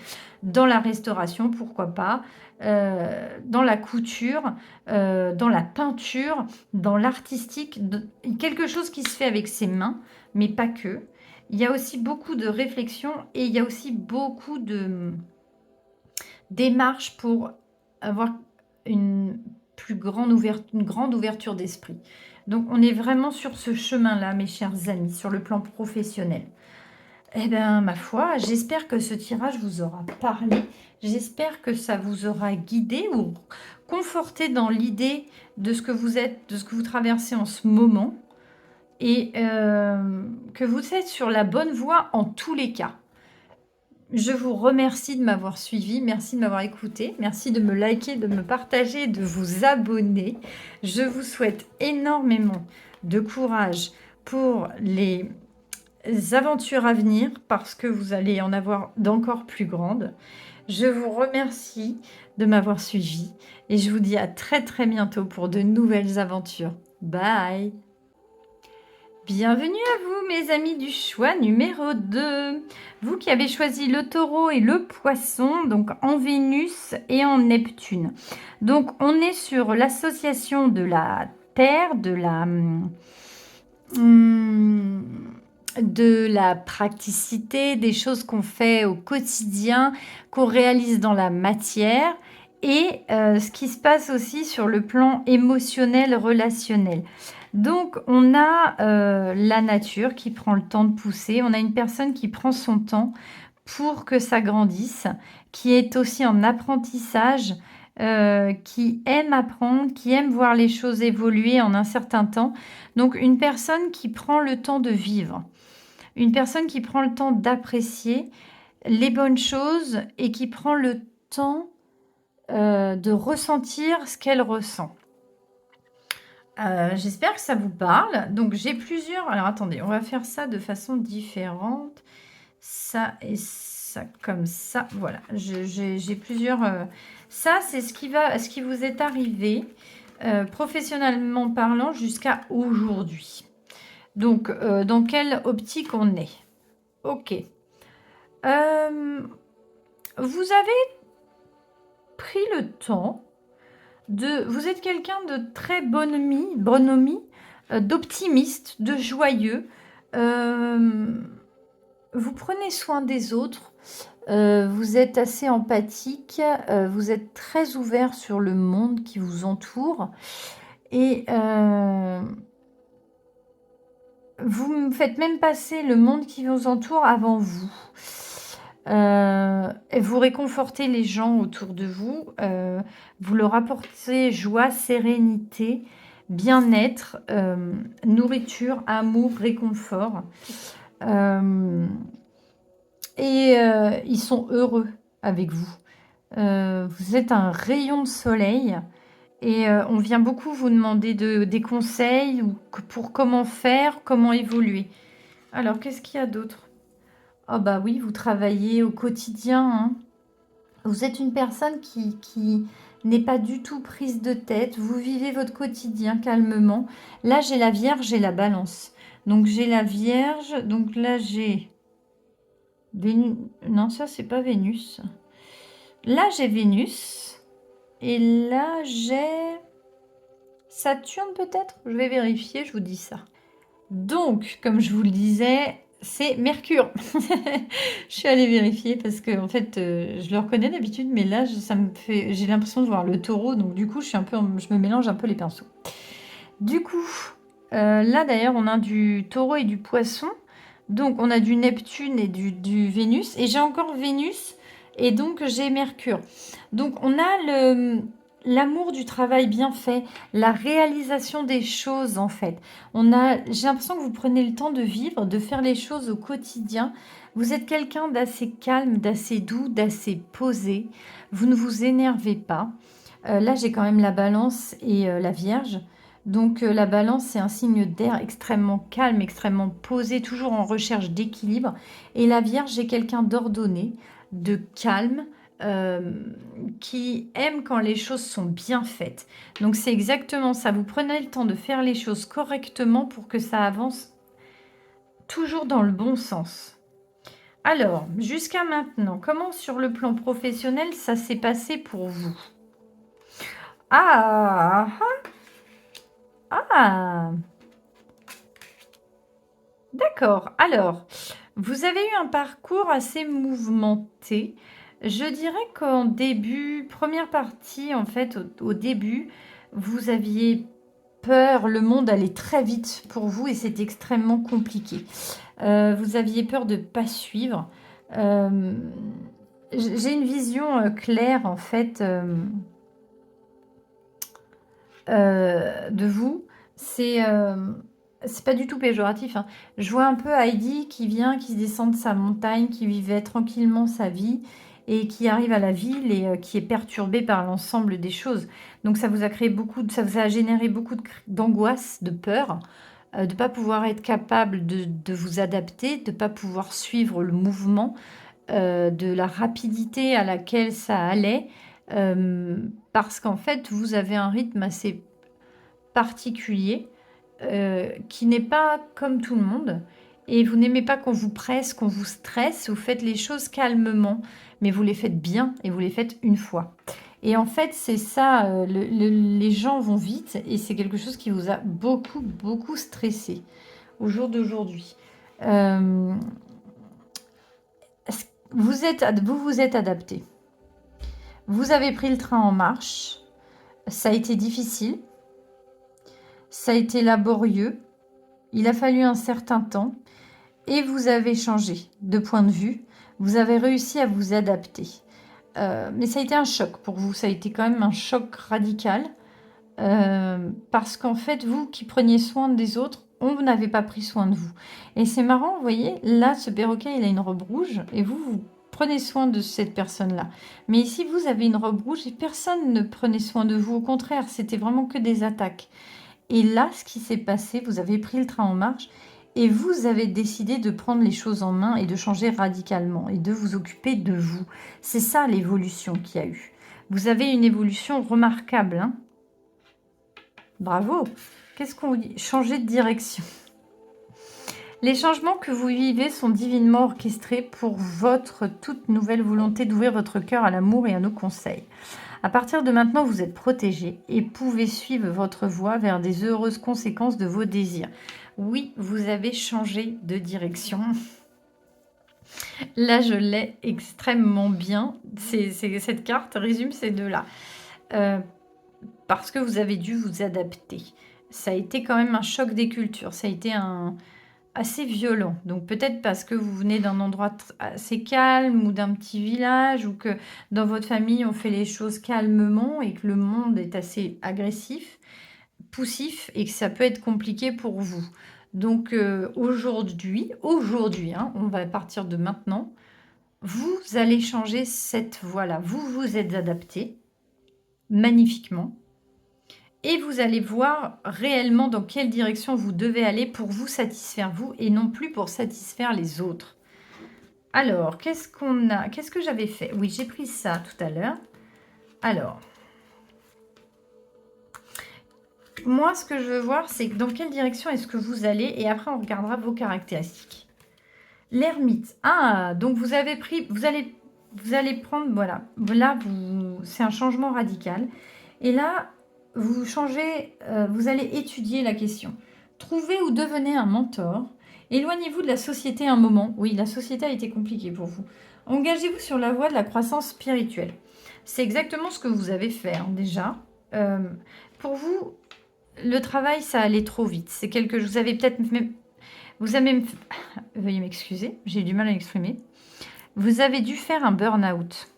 A: dans la restauration, pourquoi pas, dans la couture, dans la peinture, dans l'artistique, quelque chose qui se fait avec ses mains, mais pas que. Il y a aussi beaucoup de réflexion et il y a aussi beaucoup de démarches pour avoir une grande ouverture d'esprit. Donc, on est vraiment sur ce chemin-là, mes chers amis, sur le plan professionnel. Eh bien, ma foi, j'espère que ce tirage vous aura parlé. J'espère que ça vous aura guidé ou conforté dans l'idée de ce que vous êtes, de ce que vous traversez en ce moment. Et que vous êtes sur la bonne voie en tous les cas. Je vous remercie de m'avoir suivi, merci de m'avoir écouté, merci de me liker, de me partager, de vous abonner. Je vous souhaite énormément de courage pour les aventures à venir parce que vous allez en avoir d'encore plus grandes. Je vous remercie de m'avoir suivi et je vous dis à très très bientôt pour de nouvelles aventures. Bye! Bienvenue à vous, mes amis du choix numéro 2. Vous qui avez choisi le taureau et le poisson, donc en Vénus et en Neptune. Donc, on est sur l'association de la Terre, de la praticité, des choses qu'on fait au quotidien, qu'on réalise dans la matière, et ce qui se passe aussi sur le plan émotionnel, relationnel. Donc, on a la nature qui prend le temps de pousser, on a une personne qui prend son temps pour que ça grandisse, qui est aussi en apprentissage, qui aime apprendre, qui aime voir les choses évoluer en un certain temps. Donc, une personne qui prend le temps de vivre, une personne qui prend le temps d'apprécier les bonnes choses et qui prend le temps de ressentir ce qu'elle ressent. J'espère que ça vous parle. Donc, j'ai plusieurs... Alors, attendez, on va faire ça de façon différente. Ça et ça, comme ça. Voilà, j'ai plusieurs... Ça, c'est ce qui vous est arrivé, professionnellement parlant, jusqu'à aujourd'hui. Donc, dans quelle optique on est? Ok. Vous avez pris le temps de... Vous êtes quelqu'un de très bonhomie, d'optimiste, de joyeux. Vous prenez soin des autres. Vous êtes assez empathique. Vous êtes très ouvert sur le monde qui vous entoure. Et vous me faites même passer le monde qui vous entoure avant vous. Vous réconfortez les gens autour de vous. Vous leur apportez joie, sérénité, bien-être, nourriture, amour, réconfort. Ils sont heureux avec vous. Vous êtes un rayon de soleil. Et on vient beaucoup vous demander des conseils pour comment faire, comment évoluer. Alors, qu'est-ce qu'il y a d'autre? Oh bah oui, vous travaillez au quotidien, hein. Vous êtes une personne qui n'est pas du tout prise de tête. Vous vivez votre quotidien calmement. Là, j'ai la Vierge et la Balance. Donc, j'ai la Vierge. Donc là, j'ai Vénus. Non, ça, c'est pas Vénus. Là, j'ai Vénus. Et là, j'ai Saturne peut-être? Je vais vérifier, je vous dis ça. Donc, comme je vous le disais, c'est Mercure. Je suis allée vérifier parce que en fait, je le reconnais d'habitude, mais là, j'ai l'impression de voir le taureau, donc du coup, je me mélange un peu les pinceaux. Du coup, là d'ailleurs, on a du taureau et du poisson. Donc, on a du Neptune et du Vénus. Et j'ai encore Vénus et donc j'ai Mercure. Donc, on a l'amour du travail bien fait, la réalisation des choses en fait. J'ai l'impression que vous prenez le temps de vivre, de faire les choses au quotidien. Vous êtes quelqu'un d'assez calme, d'assez doux, d'assez posé. Vous ne vous énervez pas. Là, j'ai quand même la Balance et la Vierge. Donc la Balance, c'est un signe d'air extrêmement calme, extrêmement posé, toujours en recherche d'équilibre. Et la Vierge, j'ai quelqu'un d'ordonné, de calme, qui aime quand les choses sont bien faites. Donc c'est exactement ça. Vous prenez le temps de faire les choses correctement pour que ça avance toujours dans le bon sens. Alors, jusqu'à maintenant, comment sur le plan professionnel ça s'est passé pour vous? Ah, ah, d'accord. Alors, vous avez eu un parcours assez mouvementé. Je dirais qu'en début, première partie, en fait, au début, vous aviez peur, le monde allait très vite pour vous et c'est extrêmement compliqué. Vous aviez peur de ne pas suivre. Euh, j'ai une vision claire, en fait, de vous. C'est c'est pas du tout péjoratif, hein. Je vois un peu Heidi qui vient, qui descend de sa montagne, qui vivait tranquillement sa vie et qui arrive à la ville et qui est perturbée par l'ensemble des choses. Donc ça vous a créé ça vous a généré beaucoup d'angoisse, de peur, de ne pas pouvoir être capable de vous adapter, de ne pas pouvoir suivre le mouvement, de la rapidité à laquelle ça allait, parce qu'en fait, vous avez un rythme assez particulier, qui n'est pas comme tout le monde et vous n'aimez pas qu'on vous presse, qu'on vous stresse, vous faites les choses calmement, mais vous les faites bien et vous les faites une fois. Et en fait, c'est ça, les gens vont vite et c'est quelque chose qui vous a beaucoup, beaucoup stressé au jour d'aujourd'hui. Euh, vous vous êtes adapté. Vous avez pris le train en marche. Ça a été difficile. Ça a été laborieux. Il a fallu un certain temps. Et vous avez changé de point de vue. Vous avez réussi à vous adapter. Mais ça a été un choc pour vous. Ça a été quand même un choc radical. Parce qu'en fait, vous qui preniez soin des autres, on n'avait pas pris soin de vous. Et c'est marrant, vous voyez, là, ce perroquet, il a une robe rouge, et vous prenez soin de cette personne-là. Mais ici, vous avez une robe rouge, et personne ne prenait soin de vous. Au contraire, c'était vraiment que des attaques. Et là, ce qui s'est passé, vous avez pris le train en marche, et vous avez décidé de prendre les choses en main et de changer radicalement, et de vous occuper de vous. C'est ça l'évolution qu'il y a eu. Vous avez une évolution remarquable, hein. Bravo. Qu'est-ce qu'on dit? Changer de direction. Les changements que vous vivez sont divinement orchestrés pour votre toute nouvelle volonté d'ouvrir votre cœur à l'amour et à nos conseils. À partir de maintenant, vous êtes protégé et pouvez suivre votre voie vers des heureuses conséquences de vos désirs. Oui, vous avez changé de direction. Là, je l'ai extrêmement bien. Cette carte résume ces deux-là. Parce que vous avez dû vous adapter. Ça a été quand même un choc des cultures. Ça a été assez violent. Donc peut-être parce que vous venez d'un endroit assez calme ou d'un petit village ou que dans votre famille on fait les choses calmement et que le monde est assez agressif, poussif et que ça peut être compliqué pour vous. Donc aujourd'hui, hein, on va partir de maintenant, vous allez changer cette voie-là. Vous vous êtes adapté magnifiquement. Et vous allez voir réellement dans quelle direction vous devez aller pour vous satisfaire vous et non plus pour satisfaire les autres. Alors, qu'est-ce qu'on a? Qu'est-ce que j'avais fait? Oui, j'ai pris ça tout à l'heure. Alors, moi, ce que je veux voir, c'est dans quelle direction est-ce que vous allez et après, on regardera vos caractéristiques. L'ermite. Ah, donc vous avez pris, vous allez prendre, voilà. Là, c'est un changement radical. Et là, vous changez, vous allez étudier la question. Trouvez ou devenez un mentor. Éloignez-vous de la société un moment. Oui, la société a été compliquée pour vous. Engagez-vous sur la voie de la croissance spirituelle. C'est exactement ce que vous avez fait hein, déjà. Pour vous, le travail, ça allait trop vite. C'est quelque chose. Vous avez peut-être même. Vous avez même. Veuillez m'excuser, j'ai eu du mal à m'exprimer. Vous avez dû faire un burn-out.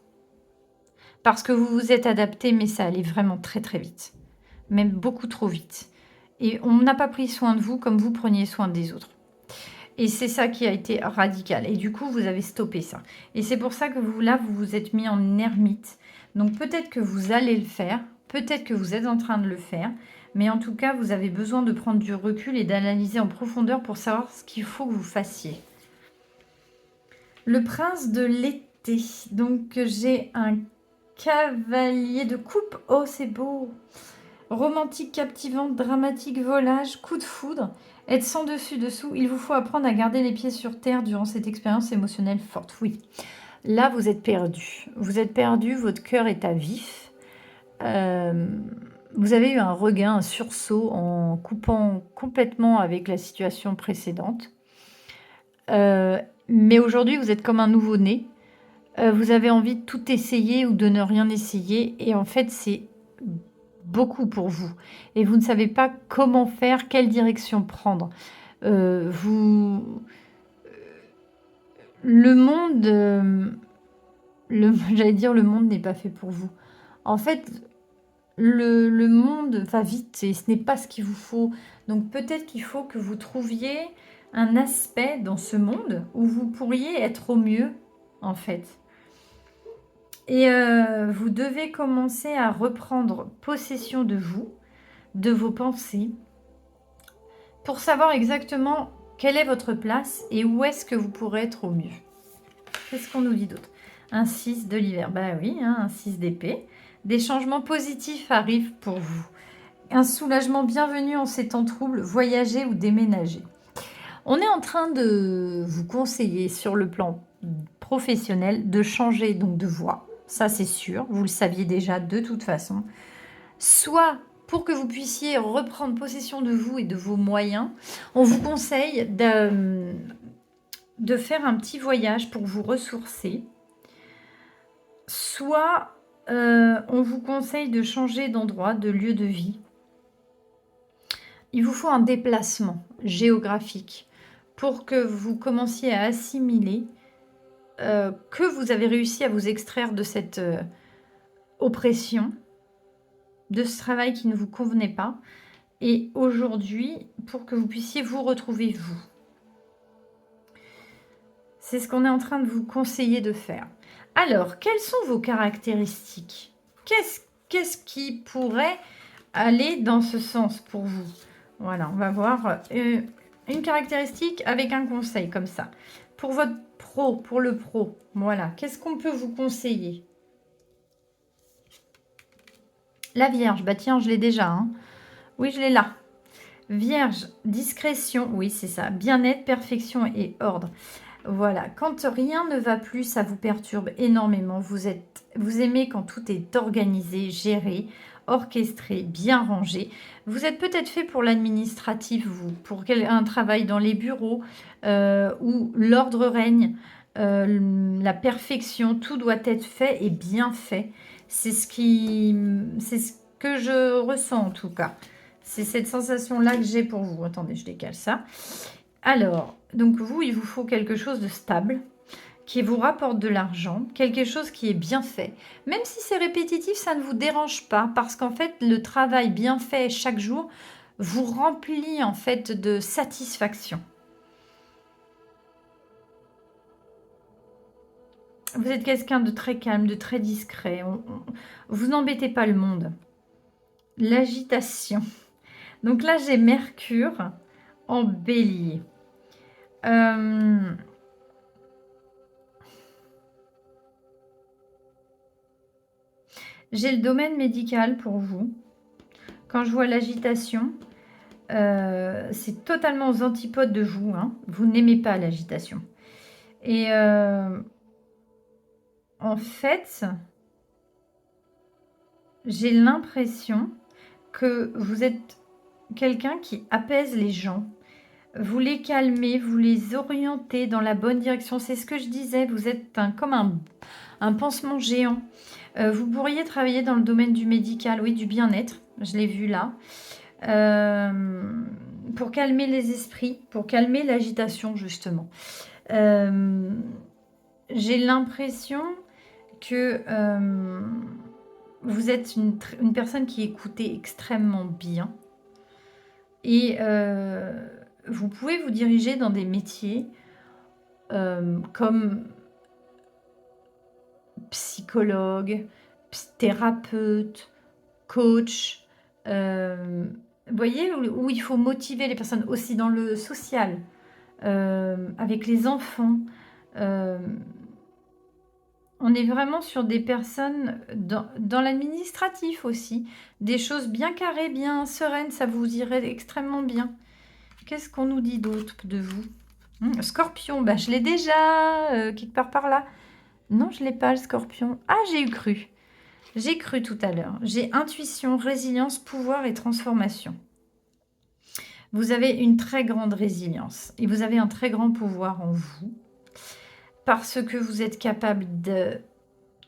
A: Parce que vous vous êtes adapté, mais ça allait vraiment très très vite. Même beaucoup trop vite. Et on n'a pas pris soin de vous comme vous preniez soin des autres. Et c'est ça qui a été radical. Et du coup, vous avez stoppé ça. Et c'est pour ça que vous, là, vous vous êtes mis en ermite. Donc peut-être que vous allez le faire. Peut-être que vous êtes en train de le faire. Mais en tout cas, vous avez besoin de prendre du recul et d'analyser en profondeur pour savoir ce qu'il faut que vous fassiez. Le prince de l'été. Donc j'ai un cavalier de coupe. Oh, c'est beau. Romantique, captivant, dramatique, volage, coup de foudre. Être sans dessus-dessous, il vous faut apprendre à garder les pieds sur terre durant cette expérience émotionnelle forte. Oui, là, vous êtes perdu. Vous êtes perdu, votre cœur est à vif. Vous avez eu un regain, un sursaut en coupant complètement avec la situation précédente. Mais aujourd'hui, vous êtes comme un nouveau-né. Vous avez envie de tout essayer ou de ne rien essayer. Et en fait, c'est beaucoup pour vous. Et vous ne savez pas comment faire, quelle direction prendre. Le monde, j'allais dire, le monde n'est pas fait pour vous. En fait, le monde va vite et ce n'est pas ce qu'il vous faut. Donc peut-être qu'il faut que vous trouviez un aspect dans ce monde où vous pourriez être au mieux, en fait. Et vous devez commencer à reprendre possession de vous, de vos pensées, pour savoir exactement quelle est votre place et où est-ce que vous pourrez être au mieux. Qu'est-ce qu'on nous dit d'autre? Un 6 de l'hiver. Bah oui, hein, un 6 d'épée. Des changements positifs arrivent pour vous. Un soulagement bienvenu en ces temps troubles, voyager ou déménager. On est en train de vous conseiller sur le plan professionnel de changer donc de voie. Ça, c'est sûr. Vous le saviez déjà de toute façon. Soit pour que vous puissiez reprendre possession de vous et de vos moyens, on vous conseille de faire un petit voyage pour vous ressourcer. Soit on vous conseille de changer d'endroit, de lieu de vie. Il vous faut un déplacement géographique pour que vous commenciez à assimiler que vous avez réussi à vous extraire de cette oppression, de ce travail qui ne vous convenait pas. Et aujourd'hui, pour que vous puissiez vous retrouver vous. C'est ce qu'on est en train de vous conseiller de faire. Alors, quelles sont vos caractéristiques? Qu'est-ce qui pourrait aller dans ce sens pour vous? Voilà, on va voir une caractéristique avec un conseil comme ça. Pour votre pro, pour le pro, voilà. Qu'est-ce qu'on peut vous conseiller? La Vierge, bah tiens, je l'ai déjà. Hein. Oui, je l'ai là. Vierge, discrétion, oui, c'est ça. Bien-être, perfection et ordre. Voilà, quand rien ne va plus, ça vous perturbe énormément. Vous aimez quand tout est organisé, géré, orchestré, bien rangé. Vous êtes peut-être fait pour l'administratif, vous, pour un travail dans les bureaux où l'ordre règne, la perfection, tout doit être fait et bien fait. C'est ce que je ressens en tout cas. C'est cette sensation-là que j'ai pour vous. Attendez, je décale ça. Alors, donc vous, il vous faut quelque chose de stable, qui vous rapporte de l'argent, quelque chose qui est bien fait. Même si c'est répétitif, ça ne vous dérange pas, parce qu'en fait, le travail bien fait chaque jour vous remplit en fait de satisfaction. Vous êtes quelqu'un de très calme, de très discret. Vous n'embêtez pas le monde. L'agitation. Donc là, j'ai Mercure en bélier. J'ai le domaine médical pour vous. Quand je vois l'agitation, c'est totalement aux antipodes de vous. Hein. Vous n'aimez pas l'agitation. Et en fait, j'ai l'impression que vous êtes quelqu'un qui apaise les gens. Vous les calmez, vous les orientez dans la bonne direction. C'est ce que je disais, vous êtes comme un pansement géant. Vous pourriez travailler dans le domaine du médical, oui, du bien-être. Je l'ai vu là. Pour calmer les esprits, pour calmer l'agitation, justement. J'ai l'impression que vous êtes une personne qui écoutait extrêmement bien. Et vous pouvez vous diriger dans des métiers comme psychologue, thérapeute, coach. Vous voyez, où il faut motiver les personnes aussi dans le social, avec les enfants. On est vraiment sur des personnes dans l'administratif aussi. Des choses bien carrées, bien sereines, ça vous irait extrêmement bien. Qu'est-ce qu'on nous dit d'autre de vous? Scorpion, bah, je l'ai déjà, quelque part par là. Non, je ne l'ai pas, le scorpion. Ah, j'ai eu cru. J'ai cru tout à l'heure. J'ai intuition, résilience, pouvoir et transformation. Vous avez une très grande résilience et vous avez un très grand pouvoir en vous parce que vous êtes capable de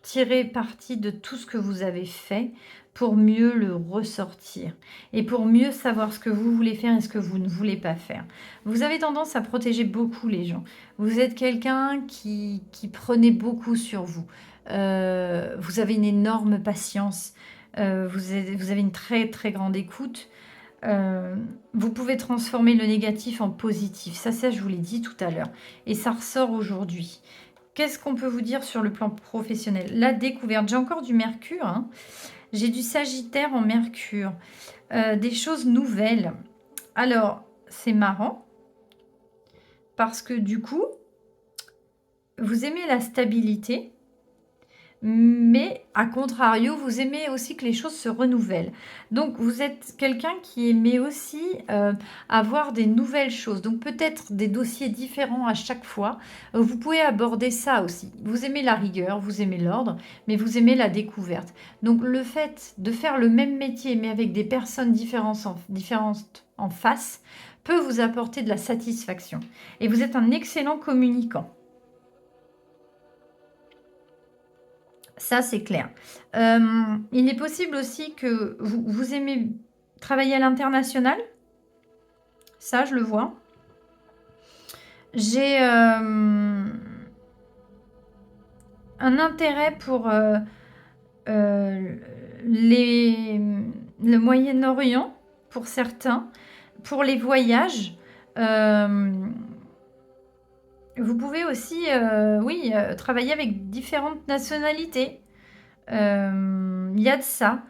A: tirer parti de tout ce que vous avez fait pour mieux le ressortir et pour mieux savoir ce que vous voulez faire et ce que vous ne voulez pas faire. Vous avez tendance à protéger beaucoup les gens. Vous êtes quelqu'un qui prenait beaucoup sur vous. Vous avez une énorme patience. Vous avez une très, très grande écoute. Vous pouvez transformer le négatif en positif. Ça, je vous l'ai dit tout à l'heure. Et ça ressort aujourd'hui. Qu'est-ce qu'on peut vous dire sur le plan professionnel? La découverte. J'ai encore du Mercure, hein. J'ai du Sagittaire en Mercure. Des choses nouvelles. Alors, c'est marrant. Parce que du coup, vous aimez la stabilité. Mais à contrario, vous aimez aussi que les choses se renouvellent. Donc, vous êtes quelqu'un qui aimait aussi avoir des nouvelles choses. Donc, peut-être des dossiers différents à chaque fois. Vous pouvez aborder ça aussi. Vous aimez la rigueur, vous aimez l'ordre, mais vous aimez la découverte. Donc, le fait de faire le même métier, mais avec des personnes différentes en face, peut vous apporter de la satisfaction. Et vous êtes un excellent communicant. Ça, c'est clair. Il est possible aussi que vous aimez travailler à l'international. Ça, je le vois. J'ai un intérêt pour le Moyen-Orient, pour certains, pour les voyages. Vous pouvez aussi, oui, travailler avec différentes nationalités. Il y a de ça.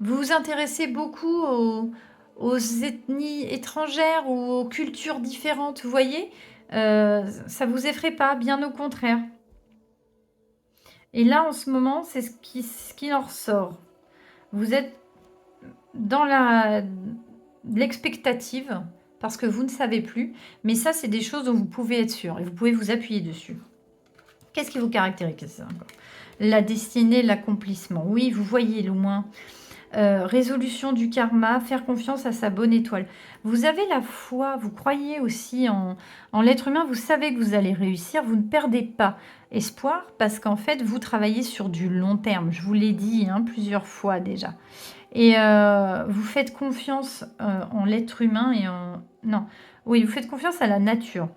A: Vous vous intéressez beaucoup aux ethnies étrangères ou aux cultures différentes, vous voyez? Ça vous effraie pas, bien au contraire. Et là, en ce moment, c'est ce qui en ressort. Vous êtes dans l'expectative parce que vous ne savez plus. Mais ça, c'est des choses dont vous pouvez être sûr et vous pouvez vous appuyer dessus. Qu'est-ce qui vous caractérise encore? La destinée, l'accomplissement. Oui, vous voyez le moins. Résolution du karma, faire confiance à sa bonne étoile. Vous avez la foi, vous croyez aussi en l'être humain, vous savez que vous allez réussir, vous ne perdez pas espoir parce qu'en fait, vous travaillez sur du long terme. Je vous l'ai dit plusieurs fois déjà. Et vous faites confiance en l'être humain et en... Non, oui, vous faites confiance à la nature.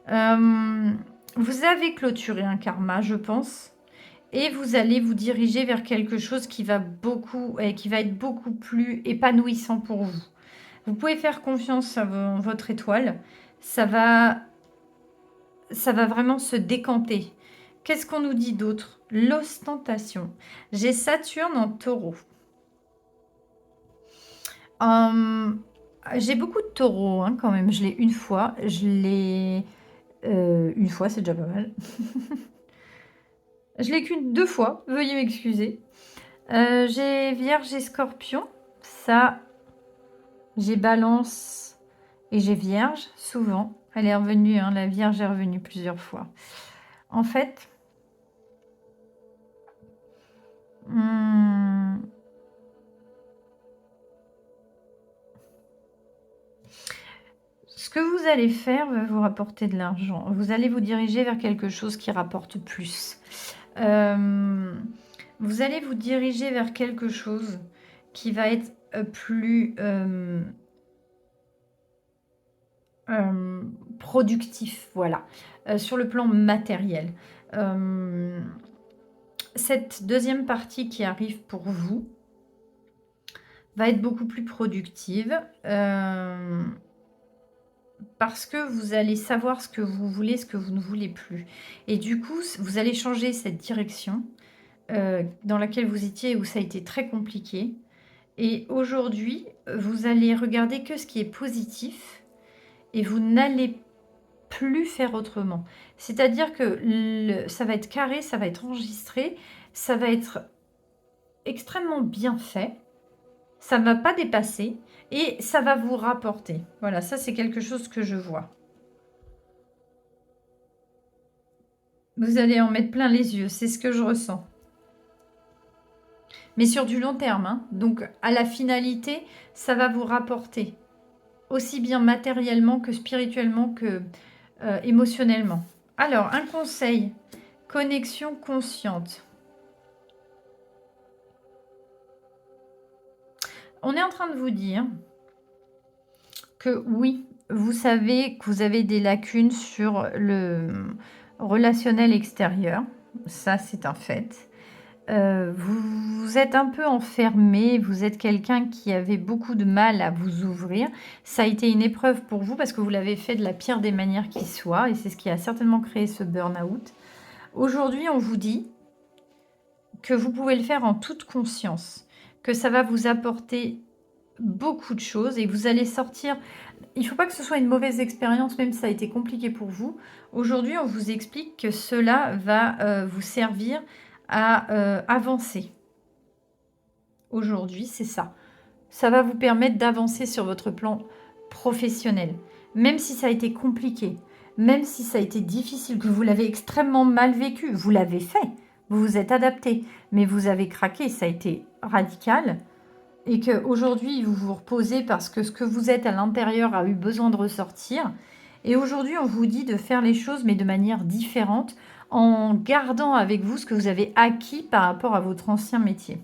A: Vous avez clôturé un karma, je pense. Et vous allez vous diriger vers quelque chose qui va être beaucoup plus épanouissant pour vous. Vous pouvez faire confiance à votre étoile. Ça va vraiment se décanter. Qu'est-ce qu'on nous dit d'autre? L'ostentation. J'ai Saturne en taureau. J'ai beaucoup de taureaux quand même. Je l'ai une fois. Une fois, c'est déjà pas mal. Je l'ai qu'une 2 fois. Veuillez m'excuser. J'ai Vierge et Scorpion. Ça, j'ai Balance et j'ai Vierge, souvent. Elle est revenue, la Vierge est revenue plusieurs fois. En fait, ce que vous allez faire va vous rapporter de l'argent. Vous allez vous diriger vers quelque chose qui rapporte plus. Vous allez vous diriger vers quelque chose qui va être plus productif, voilà, sur le plan matériel. Cette deuxième partie qui arrive pour vous va être beaucoup plus productive parce que vous allez savoir ce que vous voulez, ce que vous ne voulez plus. Et du coup, vous allez changer cette direction dans laquelle vous étiez où ça a été très compliqué. Et aujourd'hui, vous allez regarder que ce qui est positif et vous n'allez plus faire autrement. C'est-à-dire que ça va être carré, ça va être enregistré, ça va être extrêmement bien fait, ça ne va pas dépasser et ça va vous rapporter. Voilà, ça c'est quelque chose que je vois. Vous allez en mettre plein les yeux, c'est ce que je ressens. Mais sur du long terme, donc à la finalité, ça va vous rapporter, aussi bien matériellement que spirituellement que émotionnellement. Alors, un conseil, connexion consciente. On est en train de vous dire que oui, vous savez que vous avez des lacunes sur le relationnel extérieur. Ça, c'est un fait. vous êtes un peu enfermé, vous êtes quelqu'un qui avait beaucoup de mal à vous ouvrir. Ça a été une épreuve pour vous parce que vous l'avez fait de la pire des manières qui soit et c'est ce qui a certainement créé ce burn-out. Aujourd'hui, on vous dit que vous pouvez le faire en toute conscience, que ça va vous apporter beaucoup de choses et vous allez sortir. Il ne faut pas que ce soit une mauvaise expérience, même si ça a été compliqué pour vous. Aujourd'hui, on vous explique que cela va vous servir à avancer. Aujourd'hui, c'est ça. Ça va vous permettre d'avancer sur votre plan professionnel. Même si ça a été compliqué, même si ça a été difficile, que vous l'avez extrêmement mal vécu, vous l'avez fait, vous vous êtes adapté, mais vous avez craqué, ça a été radical. Et qu'aujourd'hui, vous vous reposez parce que ce que vous êtes à l'intérieur a eu besoin de ressortir. Et aujourd'hui, on vous dit de faire les choses, mais de manière différente, en gardant avec vous ce que vous avez acquis par rapport à votre ancien métier.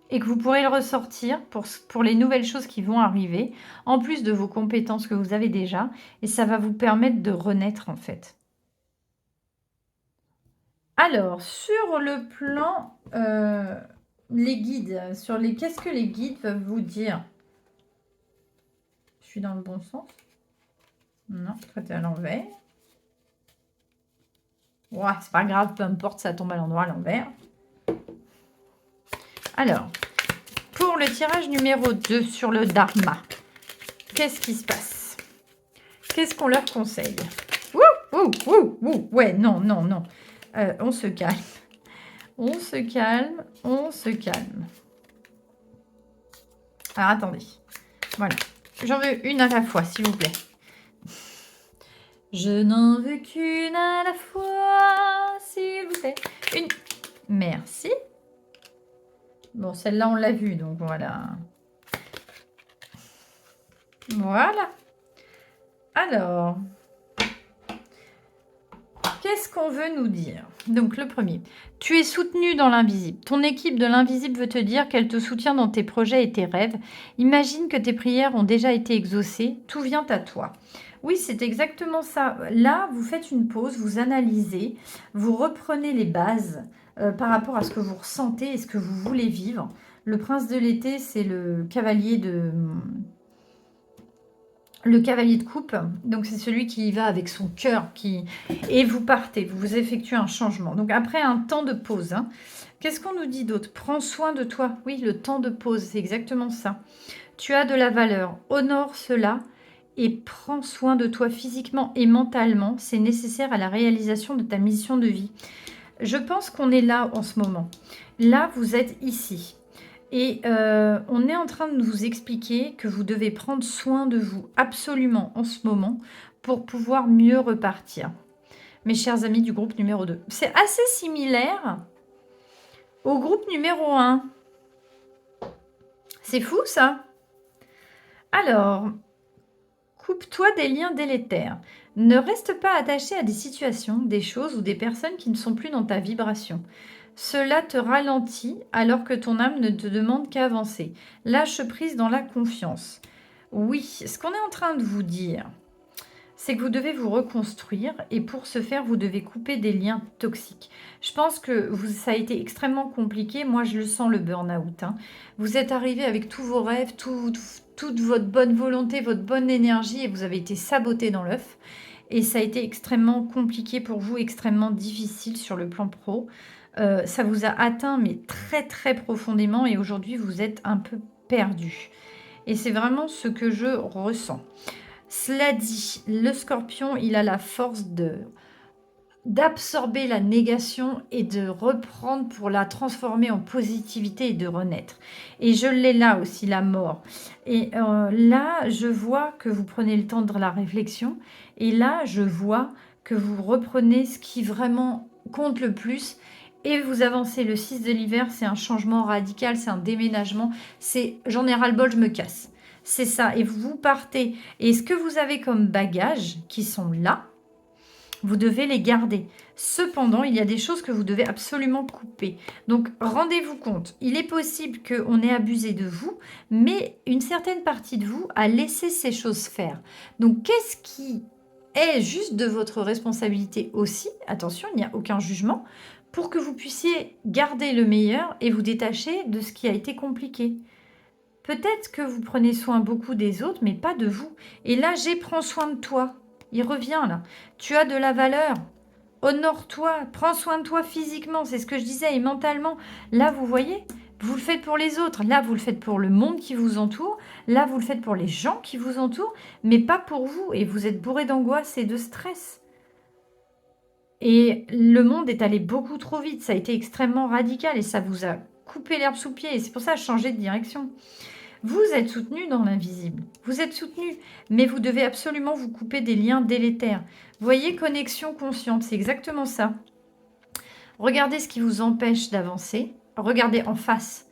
A: Et que vous pourrez le ressortir pour les nouvelles choses qui vont arriver, en plus de vos compétences que vous avez déjà. Et ça va vous permettre de renaître, en fait. Alors, sur le plan... les guides, qu'est-ce que les guides peuvent vous dire? Je suis dans le bon sens? Non, traité à l'envers. Ouais, c'est pas grave, peu importe, ça tombe à l'endroit à l'envers. Alors, pour le tirage numéro 2 sur le Dharma, qu'est-ce qui se passe? Qu'est-ce qu'on leur conseille? Ouais, non. On se calme. On se calme, on se calme. Alors, attendez. Voilà. J'en veux une à la fois, s'il vous plaît. Je n'en veux qu'une à la fois, s'il vous plaît. Une. Merci. Bon, celle-là, on l'a vue, donc voilà. Voilà. Alors, qu'est-ce qu'on veut nous dire? Donc, le premier. Tu es soutenu dans l'invisible. Ton équipe de l'invisible veut te dire qu'elle te soutient dans tes projets et tes rêves. Imagine que tes prières ont déjà été exaucées. Tout vient à toi. Oui, c'est exactement ça. Là, vous faites une pause, vous analysez, vous reprenez les bases par rapport à ce que vous ressentez et ce que vous voulez vivre. Le prince de l'été, c'est le cavalier de... Le cavalier de coupe, donc c'est celui qui y va avec son cœur, et vous partez, vous effectuez un changement. Donc après un temps de pause, hein. Qu'est-ce qu'on nous dit d'autre? Prends soin de toi. Oui, le temps de pause, c'est exactement ça. Tu as de la valeur, honore cela et prends soin de toi physiquement et mentalement. C'est nécessaire à la réalisation de ta mission de vie. Je pense qu'on est là en ce moment. Là, vous êtes ici. Et on est en train de vous expliquer que vous devez prendre soin de vous absolument en ce moment pour pouvoir mieux repartir. Mes chers amis du groupe numéro 2. C'est assez similaire au groupe numéro 1. C'est fou ça. Alors, coupe-toi des liens délétères. Ne reste pas attaché à des situations, des choses ou des personnes qui ne sont plus dans ta vibration. Cela te ralentit alors que ton âme ne te demande qu'à avancer. Lâche prise dans la confiance. Oui, ce qu'on est en train de vous dire, c'est que vous devez vous reconstruire et pour ce faire, vous devez couper des liens toxiques. Je pense que ça a été extrêmement compliqué. Moi, je le sens, le burn-out. Hein. Vous êtes arrivé avec tous vos rêves, toute votre bonne volonté, votre bonne énergie et vous avez été saboté dans l'œuf. Et ça a été extrêmement compliqué pour vous, extrêmement difficile sur le plan pro. Ça vous a atteint, mais très très profondément, et aujourd'hui, vous êtes un peu perdu. Et c'est vraiment ce que je ressens. Cela dit, le scorpion, il a la force d'absorber la négation et de reprendre pour la transformer en positivité et de renaître. Et je l'ai là aussi, la mort. Et là, je vois que vous prenez le temps de la réflexion. Et là, je vois que vous reprenez ce qui vraiment compte le plus. Et vous avancez. Le 6 de l'hiver, c'est un changement radical, c'est un déménagement. C'est j'en ai ras-le-bol, je me casse. C'est ça. Et vous partez. Et ce que vous avez comme bagages qui sont là, vous devez les garder. Cependant, il y a des choses que vous devez absolument couper. Donc, rendez-vous compte, il est possible qu'on ait abusé de vous, mais une certaine partie de vous a laissé ces choses faire. Donc, qu'est-ce qui est juste de votre responsabilité aussi, attention, il n'y a aucun jugement, pour que vous puissiez garder le meilleur et vous détacher de ce qui a été compliqué. Peut-être que vous prenez soin beaucoup des autres, mais pas de vous. Et là, prends soin de toi. Il revient là. Tu as de la valeur. Honore-toi. Prends soin de toi physiquement. C'est ce que je disais. Et mentalement. Là, vous voyez, vous le faites pour les autres. Là, vous le faites pour le monde qui vous entoure. Là, vous le faites pour les gens qui vous entourent, mais pas pour vous. Et vous êtes bourré d'angoisse et de stress. Et le monde est allé beaucoup trop vite. Ça a été extrêmement radical et ça vous a coupé l'herbe sous le pied. Et c'est pour ça que changer de direction. Vous êtes soutenu dans l'invisible, vous êtes soutenu, mais vous devez absolument vous couper des liens délétères. Vous voyez, connexion consciente, c'est exactement ça. Regardez ce qui vous empêche d'avancer, regardez en face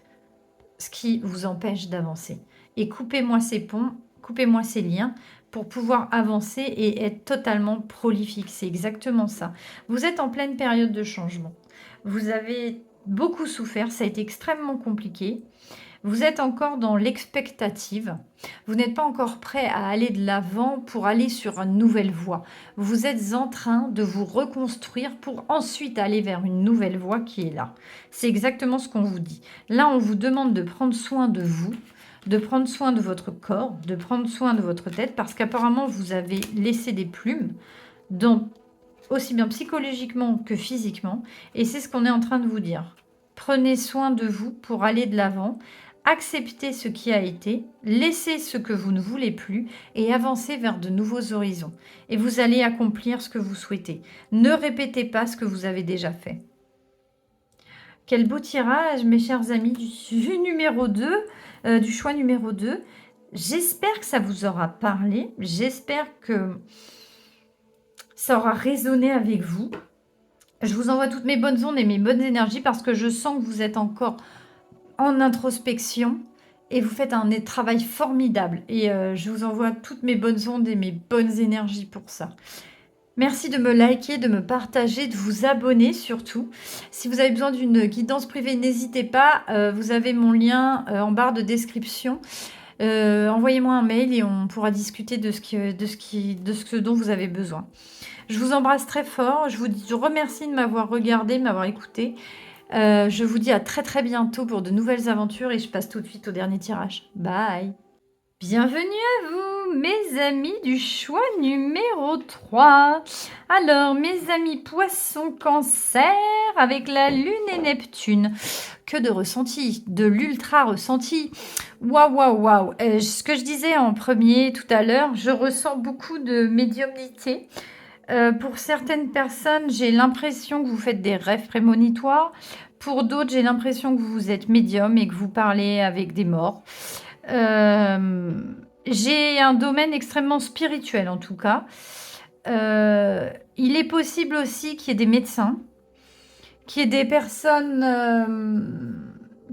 A: ce qui vous empêche d'avancer. Et coupez-moi ces ponts, coupez-moi ces liens pour pouvoir avancer et être totalement prolifique. C'est exactement ça. Vous êtes en pleine période de changement. Vous avez beaucoup souffert, ça a été extrêmement compliqué. Vous êtes encore dans l'expectative. Vous n'êtes pas encore prêt à aller de l'avant pour aller sur une nouvelle voie. Vous êtes en train de vous reconstruire pour ensuite aller vers une nouvelle voie qui est là. C'est exactement ce qu'on vous dit. Là, on vous demande de prendre soin de vous, de prendre soin de votre corps, de prendre soin de votre tête, parce qu'apparemment, vous avez laissé des plumes, aussi bien psychologiquement que physiquement. Et c'est ce qu'on est en train de vous dire. Prenez soin de vous pour aller de l'avant. Acceptez ce qui a été, laissez ce que vous ne voulez plus et avancez vers de nouveaux horizons. Et vous allez accomplir ce que vous souhaitez. Ne répétez pas ce que vous avez déjà fait. Quel beau tirage, mes chers amis, du numéro 2, du choix numéro 2. J'espère que ça vous aura parlé. J'espère que ça aura résonné avec vous. Je vous envoie toutes mes bonnes ondes et mes bonnes énergies parce que je sens que vous êtes encore en introspection et vous faites un travail formidable. Et je vous envoie toutes mes bonnes ondes et mes bonnes énergies pour ça. Merci de me liker, de me partager, de vous abonner surtout. Si vous avez besoin d'une guidance privée, n'hésitez pas. Vous avez mon lien en barre de description. Envoyez-moi un mail et on pourra discuter de ce dont vous avez besoin. Je vous embrasse très fort. Je vous remercie de m'avoir regardé, de m'avoir écouté. Je vous dis à très très bientôt pour de nouvelles aventures et je passe tout de suite au dernier tirage. Bye! Bienvenue à vous, mes amis du choix numéro 3. Alors, mes amis poissons cancer avec la lune et Neptune. Que de ressenti, de l'ultra ressenti. Waouh, waouh, waouh. Ce que je disais en premier tout à l'heure, je ressens beaucoup de médiumnité. Pour certaines personnes, j'ai l'impression que vous faites des rêves prémonitoires. Pour d'autres, j'ai l'impression que vous êtes médium et que vous parlez avec des morts. J'ai un domaine extrêmement spirituel en tout cas. Il est possible aussi qu'il y ait des médecins, qu'il y ait des personnes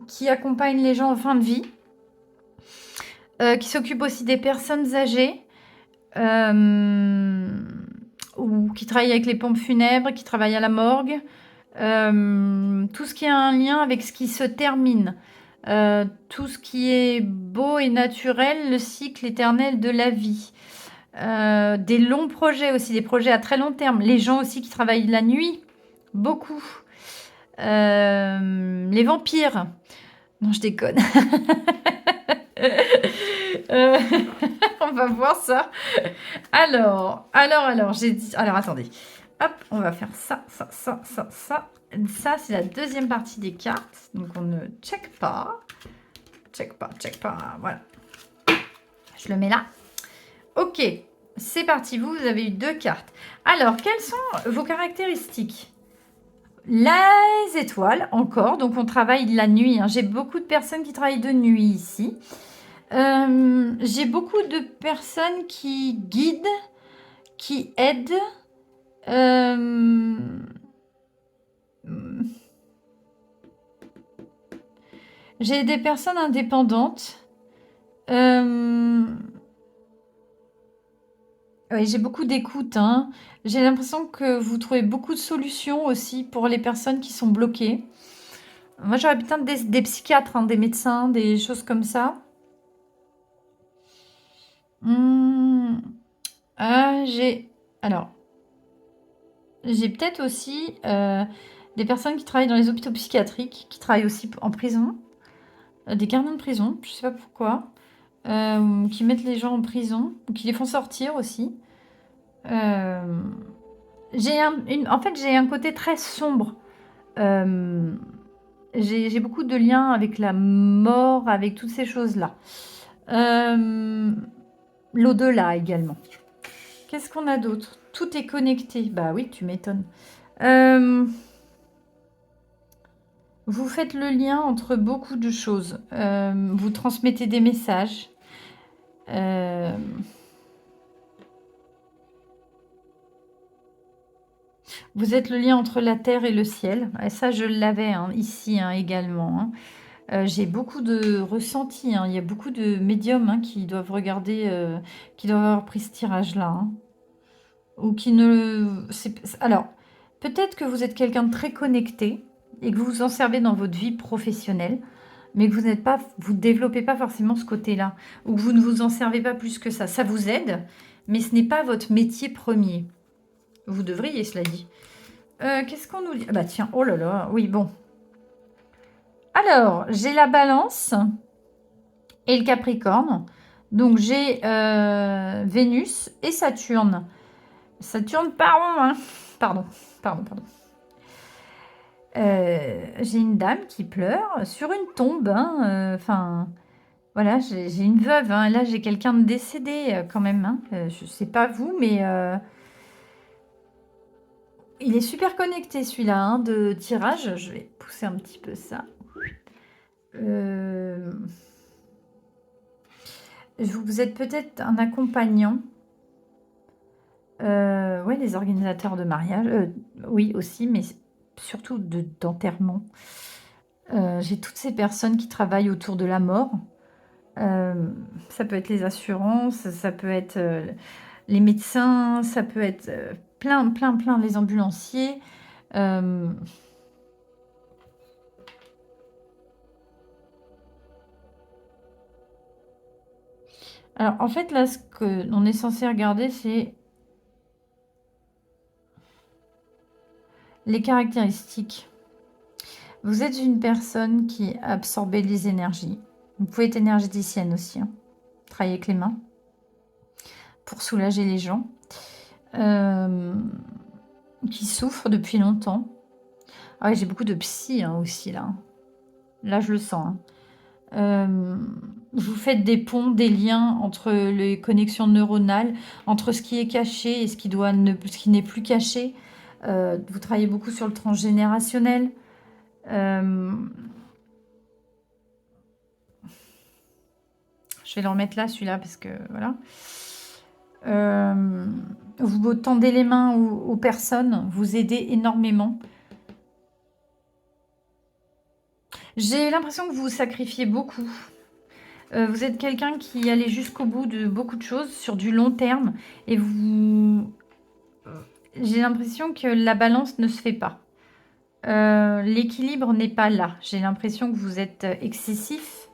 A: qui accompagnent les gens en fin de vie, qui s'occupent aussi des personnes âgées, ou qui travaillent avec les pompes funèbres, qui travaillent à la morgue. Tout ce qui a un lien avec ce qui se termine. Tout ce qui est beau et naturel, le cycle éternel de la vie. Des longs projets aussi, des projets à très long terme. Les gens aussi qui travaillent la nuit, beaucoup. Les vampires. Non, je déconne. On va voir ça. Alors, j'ai dit... Alors, attendez. Hop, on va faire ça. Ça, c'est la deuxième partie des cartes. Donc, on ne check pas. Check pas. Voilà. Je le mets là. Ok, c'est parti. Vous avez eu 2 cartes. Alors, quelles sont vos caractéristiques? Les étoiles, encore. Donc, on travaille la nuit. Hein. J'ai beaucoup de personnes qui travaillent de nuit ici. J'ai beaucoup de personnes qui guident, qui aident. J'ai des personnes indépendantes. Oui, j'ai beaucoup d'écoute. Hein. J'ai l'impression que vous trouvez beaucoup de solutions aussi pour les personnes qui sont bloquées. Moi, j'aurais peut-être des psychiatres, hein, des médecins, des choses comme ça. J'ai Alors, j'ai peut-être aussi des personnes qui travaillent dans les hôpitaux psychiatriques, qui travaillent aussi en prison, des gardiens de prison, je sais pas pourquoi, qui mettent les gens en prison, ou qui les font sortir aussi. Euh, en fait, j'ai un côté très sombre. Euh, j'ai beaucoup de liens avec la mort, avec toutes ces choses-là. L'au-delà également. Qu'est-ce qu'on a d'autre? Tout est connecté. Bah oui, tu m'étonnes. Vous faites le lien entre beaucoup de choses. Vous transmettez des messages. Euh, vous êtes le lien entre la terre et le ciel. Et ça, je l'avais hein, ici hein, également. Hein. J'ai beaucoup de ressentis. Hein. Il y a beaucoup de médiums hein, qui doivent regarder, qui doivent avoir pris ce tirage-là. Hein. Ou qui ne... Alors, peut-être que vous êtes quelqu'un de très connecté et que vous vous en servez dans votre vie professionnelle, mais que vous n'êtes pas, vous développez pas forcément ce côté-là, ou que vous ne vous en servez pas plus que ça. Ça vous aide, mais ce n'est pas votre métier premier. Vous devriez, cela dit. Qu'est-ce qu'on nous dit? Ah bah tiens, oh là là, oui, bon. Alors, j'ai la balance et le capricorne. Donc, j'ai Vénus et Saturne. Saturne pas rond, hein. Pardon, pardon. J'ai une dame qui pleure sur une tombe. Hein, enfin, voilà, j'ai une veuve. Hein, là, j'ai quelqu'un de décédé quand même. Hein, je sais pas vous, mais il est super connecté celui-là hein, de tirage. Je vais pousser un petit peu ça. Vous êtes peut-être un accompagnant. Oui, les organisateurs de mariage. Oui, aussi, mais surtout d'enterrement. J'ai toutes ces personnes qui travaillent autour de la mort. Ça peut être les assurances, ça peut être les médecins, ça peut être plein les ambulanciers. Alors, en fait, là, ce qu'on est censé regarder, c'est les caractéristiques. Vous êtes une personne qui absorbe les énergies. Vous pouvez être énergéticienne aussi, hein. Travailler avec les mains pour soulager les gens qui souffrent depuis longtemps. Ah ouais, j'ai beaucoup de psy hein, aussi là. Là, je le sens. Hein. Vous faites des ponts, des liens entre les connexions neuronales, entre ce qui est caché et ce qui n'est plus caché. Vous travaillez beaucoup sur le transgénérationnel. Je vais le remettre là, celui-là, parce que voilà. Vous tendez les mains aux personnes, vous aidez énormément. J'ai l'impression que vous vous sacrifiez beaucoup. Vous êtes quelqu'un qui allait jusqu'au bout de beaucoup de choses sur du long terme et j'ai l'impression que la balance ne se fait pas. L'équilibre n'est pas là. J'ai l'impression que vous êtes excessif,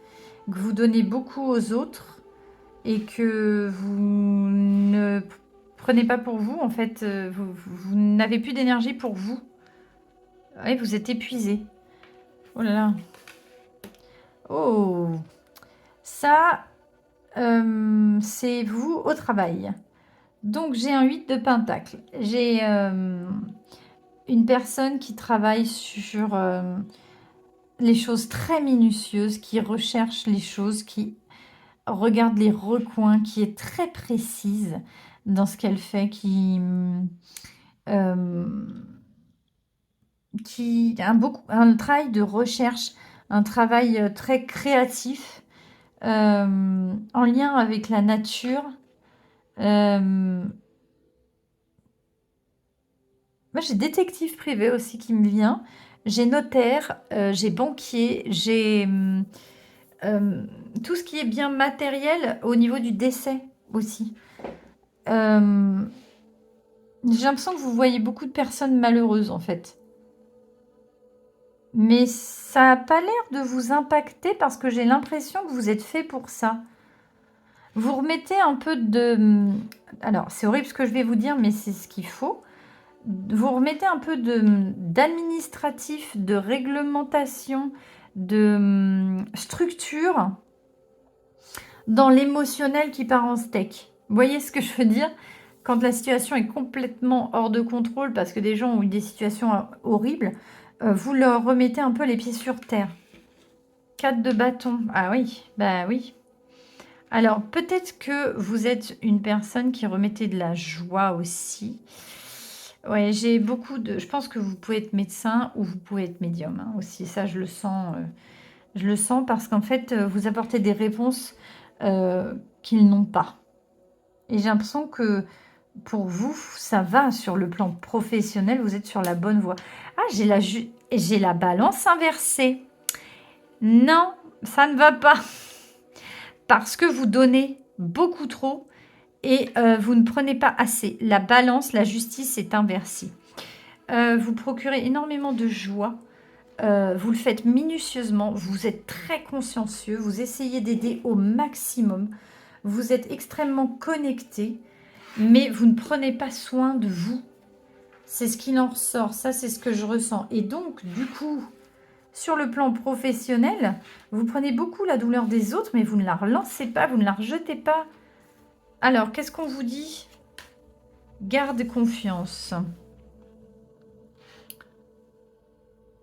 A: que vous donnez beaucoup aux autres et que vous ne prenez pas pour vous. En fait, vous n'avez plus d'énergie pour vous. Ouais, vous êtes épuisé. Oh là là. Oh, ça, c'est vous au travail. Donc, j'ai un 8 de pentacle. J'ai une personne qui travaille sur les choses très minutieuses, qui recherche les choses, qui regarde les recoins, qui est très précise dans ce qu'elle fait, qui a un travail de recherche, un travail très créatif, en lien avec la nature. Moi, j'ai détective privé aussi qui me vient. J'ai notaire, j'ai banquier, j'ai tout ce qui est bien matériel au niveau du décès aussi. J'ai l'impression que vous voyez beaucoup de personnes malheureuses en fait. Mais ça n'a pas l'air de vous impacter parce que j'ai l'impression que vous êtes fait pour ça. Vous remettez un peu de... Alors, c'est horrible ce que je vais vous dire, mais c'est ce qu'il faut. Vous remettez un peu d'administratif, de réglementation, de structure dans l'émotionnel qui part en steak. Vous voyez ce que je veux dire? Quand la situation est complètement hors de contrôle parce que des gens ont eu des situations horribles, vous leur remettez un peu les pieds sur terre. 4 de bâton. Ah oui, bah oui. Alors, peut-être que vous êtes une personne qui remettait de la joie aussi. Ouais, j'ai beaucoup de... Je pense que vous pouvez être médecin ou vous pouvez être médium hein, aussi. Ça, je le sens. Je le sens parce qu'en fait, vous apportez des réponses qu'ils n'ont pas. Et j'ai l'impression que pour vous, ça va sur le plan professionnel. Vous êtes sur la bonne voie. Ah, j'ai la balance inversée. Non, ça ne va pas. Parce que vous donnez beaucoup trop et vous ne prenez pas assez. La balance, la justice est inversée. Vous procurez énormément de joie. Vous le faites minutieusement. Vous êtes très consciencieux. Vous essayez d'aider au maximum. Vous êtes extrêmement connecté. Mais vous ne prenez pas soin de vous. C'est ce qu'il en ressort. Ça, c'est ce que je ressens. Et donc, du coup, sur le plan professionnel, vous prenez beaucoup la douleur des autres, mais vous ne la relancez pas, vous ne la rejetez pas. Alors, qu'est-ce qu'on vous dit? Garde confiance.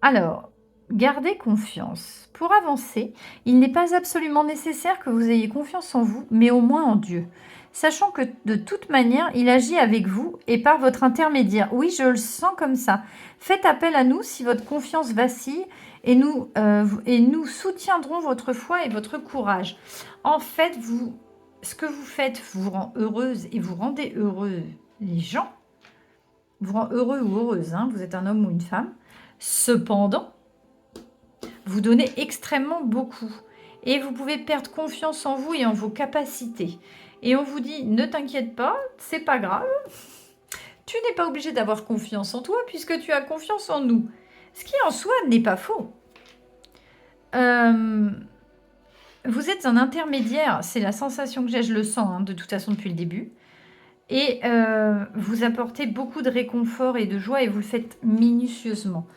A: Alors, gardez confiance. Pour avancer, il n'est pas absolument nécessaire que vous ayez confiance en vous, mais au moins en Dieu. Sachant que de toute manière, il agit avec vous et par votre intermédiaire. Oui, je le sens comme ça. Faites appel à nous si votre confiance vacille et nous soutiendrons votre foi et votre courage. En fait, ce que vous faites vous rend heureuse et vous rendez heureux les gens. Vous rend heureux ou heureuse, hein, vous êtes un homme ou une femme. Cependant, vous donnez extrêmement beaucoup. Et vous pouvez perdre confiance en vous et en vos capacités. Et on vous dit, ne t'inquiète pas, c'est pas grave. Tu n'es pas obligé d'avoir confiance en toi puisque tu as confiance en nous. Ce qui en soi n'est pas faux. Vous êtes un intermédiaire, c'est la sensation que j'ai, je le sens hein, de toute façon depuis le début. Et vous apportez beaucoup de réconfort et de joie et vous le faites minutieusement.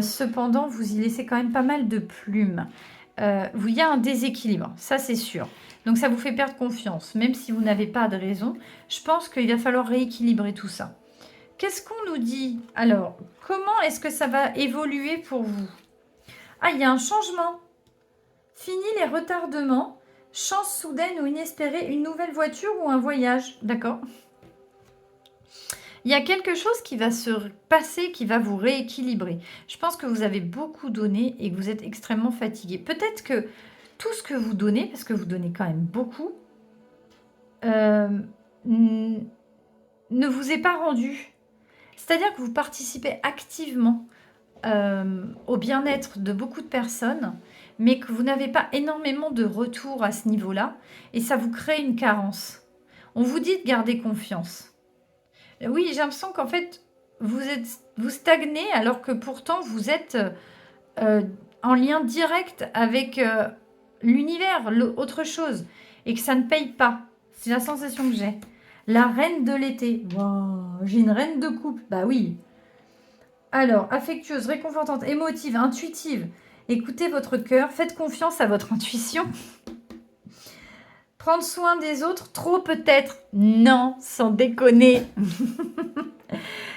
A: Cependant, vous y laissez quand même pas mal de plumes. Il y a un déséquilibre, ça c'est sûr. Donc ça vous fait perdre confiance, même si vous n'avez pas de raison. Je pense qu'il va falloir rééquilibrer tout ça. Qu'est-ce qu'on nous dit? Alors, comment est-ce que ça va évoluer pour vous? Ah, il y a un changement. Fini les retardements. Chance soudaine ou inespérée, une nouvelle voiture ou un voyage. D'accord. Il y a quelque chose qui va se passer, qui va vous rééquilibrer. Je pense que vous avez beaucoup donné et que vous êtes extrêmement fatigué. Peut-être que tout ce que vous donnez, parce que vous donnez quand même beaucoup, ne vous est pas rendu. C'est-à-dire que vous participez activement au bien-être de beaucoup de personnes, mais que vous n'avez pas énormément de retour à ce niveau-là, et ça vous crée une carence. On vous dit de garder confiance. Oui, j'ai l'impression qu'en fait, vous stagnez alors que pourtant vous êtes en lien direct avec l'univers, autre chose, et que ça ne paye pas. C'est la sensation que j'ai. La reine de l'été. Wow, j'ai une reine de coupe. Bah oui. Alors, affectueuse, réconfortante, émotive, intuitive. Écoutez votre cœur, faites confiance à votre intuition. Prendre soin des autres, trop peut-être. Non, sans déconner.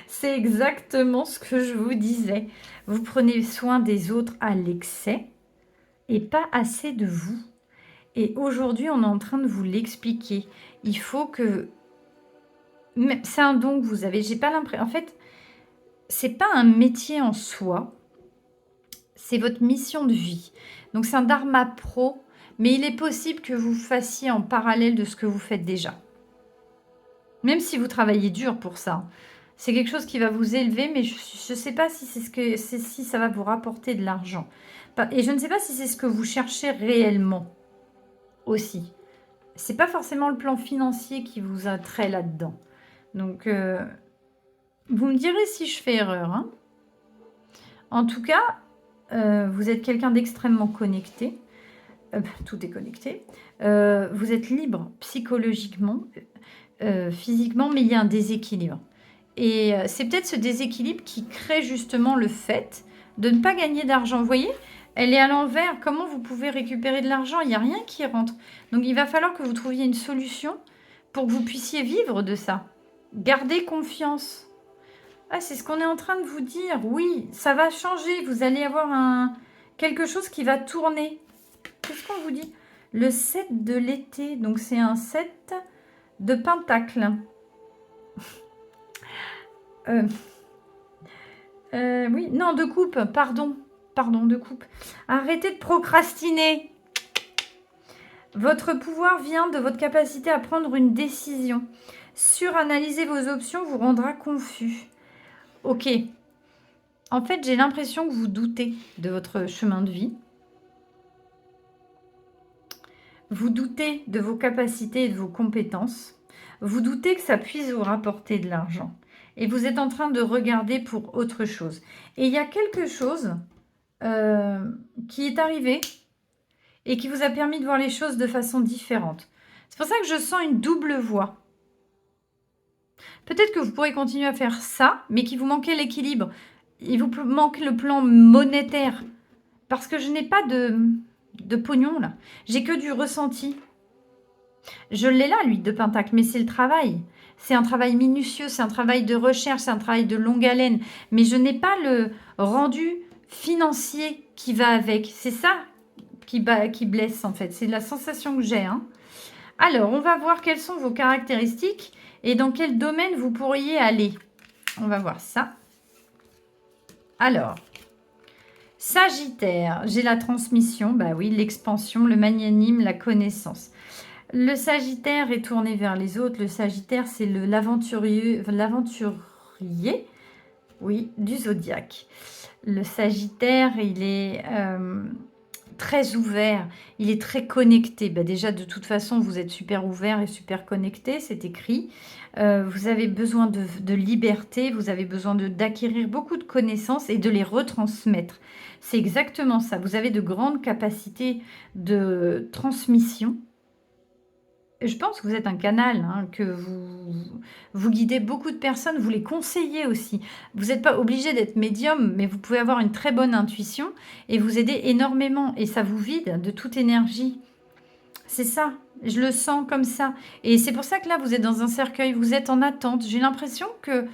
A: C'est exactement ce que je vous disais. Vous prenez soin des autres à l'excès et pas assez de vous. Et aujourd'hui, on est en train de vous l'expliquer. Il faut que... C'est un don que vous avez. J'ai pas l'impression... En fait, c'est pas un métier en soi. C'est votre mission de vie. Donc, c'est un dharma pro. Mais il est possible que vous fassiez en parallèle de ce que vous faites déjà. Même si vous travaillez dur pour ça. C'est quelque chose qui va vous élever, mais je ne sais pas si si ça va vous rapporter de l'argent. Et je ne sais pas si c'est ce que vous cherchez réellement aussi. C'est pas forcément le plan financier qui vous attrait là-dedans. Donc, vous me direz si je fais erreur. Hein. En tout cas, vous êtes quelqu'un d'extrêmement connecté. tout est connecté. Vous êtes libre psychologiquement, physiquement, mais il y a un déséquilibre. Et c'est peut-être ce déséquilibre qui crée justement le fait de ne pas gagner d'argent. Vous voyez, elle est à l'envers. Comment vous pouvez récupérer de l'argent? Il n'y a rien qui rentre. Donc, il va falloir que vous trouviez une solution pour que vous puissiez vivre de ça. Gardez confiance. Ah, c'est ce qu'on est en train de vous dire. Oui, ça va changer. Vous allez avoir quelque chose qui va tourner. Qu'est-ce qu'on vous dit? Le 7 de l'été. Donc, c'est un 7 de pentacles. Oui, non, de coupe, pardon. Pardon, de coupe. Arrêtez de procrastiner. Votre pouvoir vient de votre capacité à prendre une décision. Suranalyser vos options vous rendra confus. Ok. En fait, j'ai l'impression que vous doutez de votre chemin de vie. Vous doutez de vos capacités et de vos compétences. Vous doutez que ça puisse vous rapporter de l'argent. Et vous êtes en train de regarder pour autre chose. Et il y a quelque chose qui est arrivé et qui vous a permis de voir les choses de façon différente. C'est pour ça que je sens une double voie. Peut-être que vous pourrez continuer à faire ça, mais qu'il vous manquait l'équilibre. Il vous manque le plan monétaire. Parce que je n'ai pas de pognon, là. J'ai que du ressenti. Je l'ai là, l'huile de pentacle, mais c'est le travail. C'est un travail minutieux, c'est un travail de recherche, c'est un travail de longue haleine. Mais je n'ai pas le rendu financier qui va avec. C'est ça qui blesse, en fait. C'est la sensation que j'ai. Hein. Alors, on va voir quelles sont vos caractéristiques et dans quel domaine vous pourriez aller. On va voir ça. Alors, Sagittaire, j'ai la transmission, bah oui, l'expansion, le magnanime, la connaissance. Le Sagittaire est tourné vers les autres. Le Sagittaire, c'est l'aventurier, oui, du zodiaque. Le Sagittaire, il est très ouvert, il est très connecté. Bah déjà, de toute façon, vous êtes super ouvert et super connecté, c'est écrit. Vous avez besoin de liberté, vous avez besoin d'acquérir beaucoup de connaissances et de les retransmettre. C'est exactement ça. Vous avez de grandes capacités de transmission. Je pense que vous êtes un canal, hein, que vous guidez beaucoup de personnes, vous les conseillez aussi. Vous n'êtes pas obligé d'être médium, mais vous pouvez avoir une très bonne intuition et vous aider énormément. Et ça vous vide de toute énergie. C'est ça, je le sens comme ça. Et c'est pour ça que là, vous êtes dans un cercueil, vous êtes en attente. J'ai l'impression que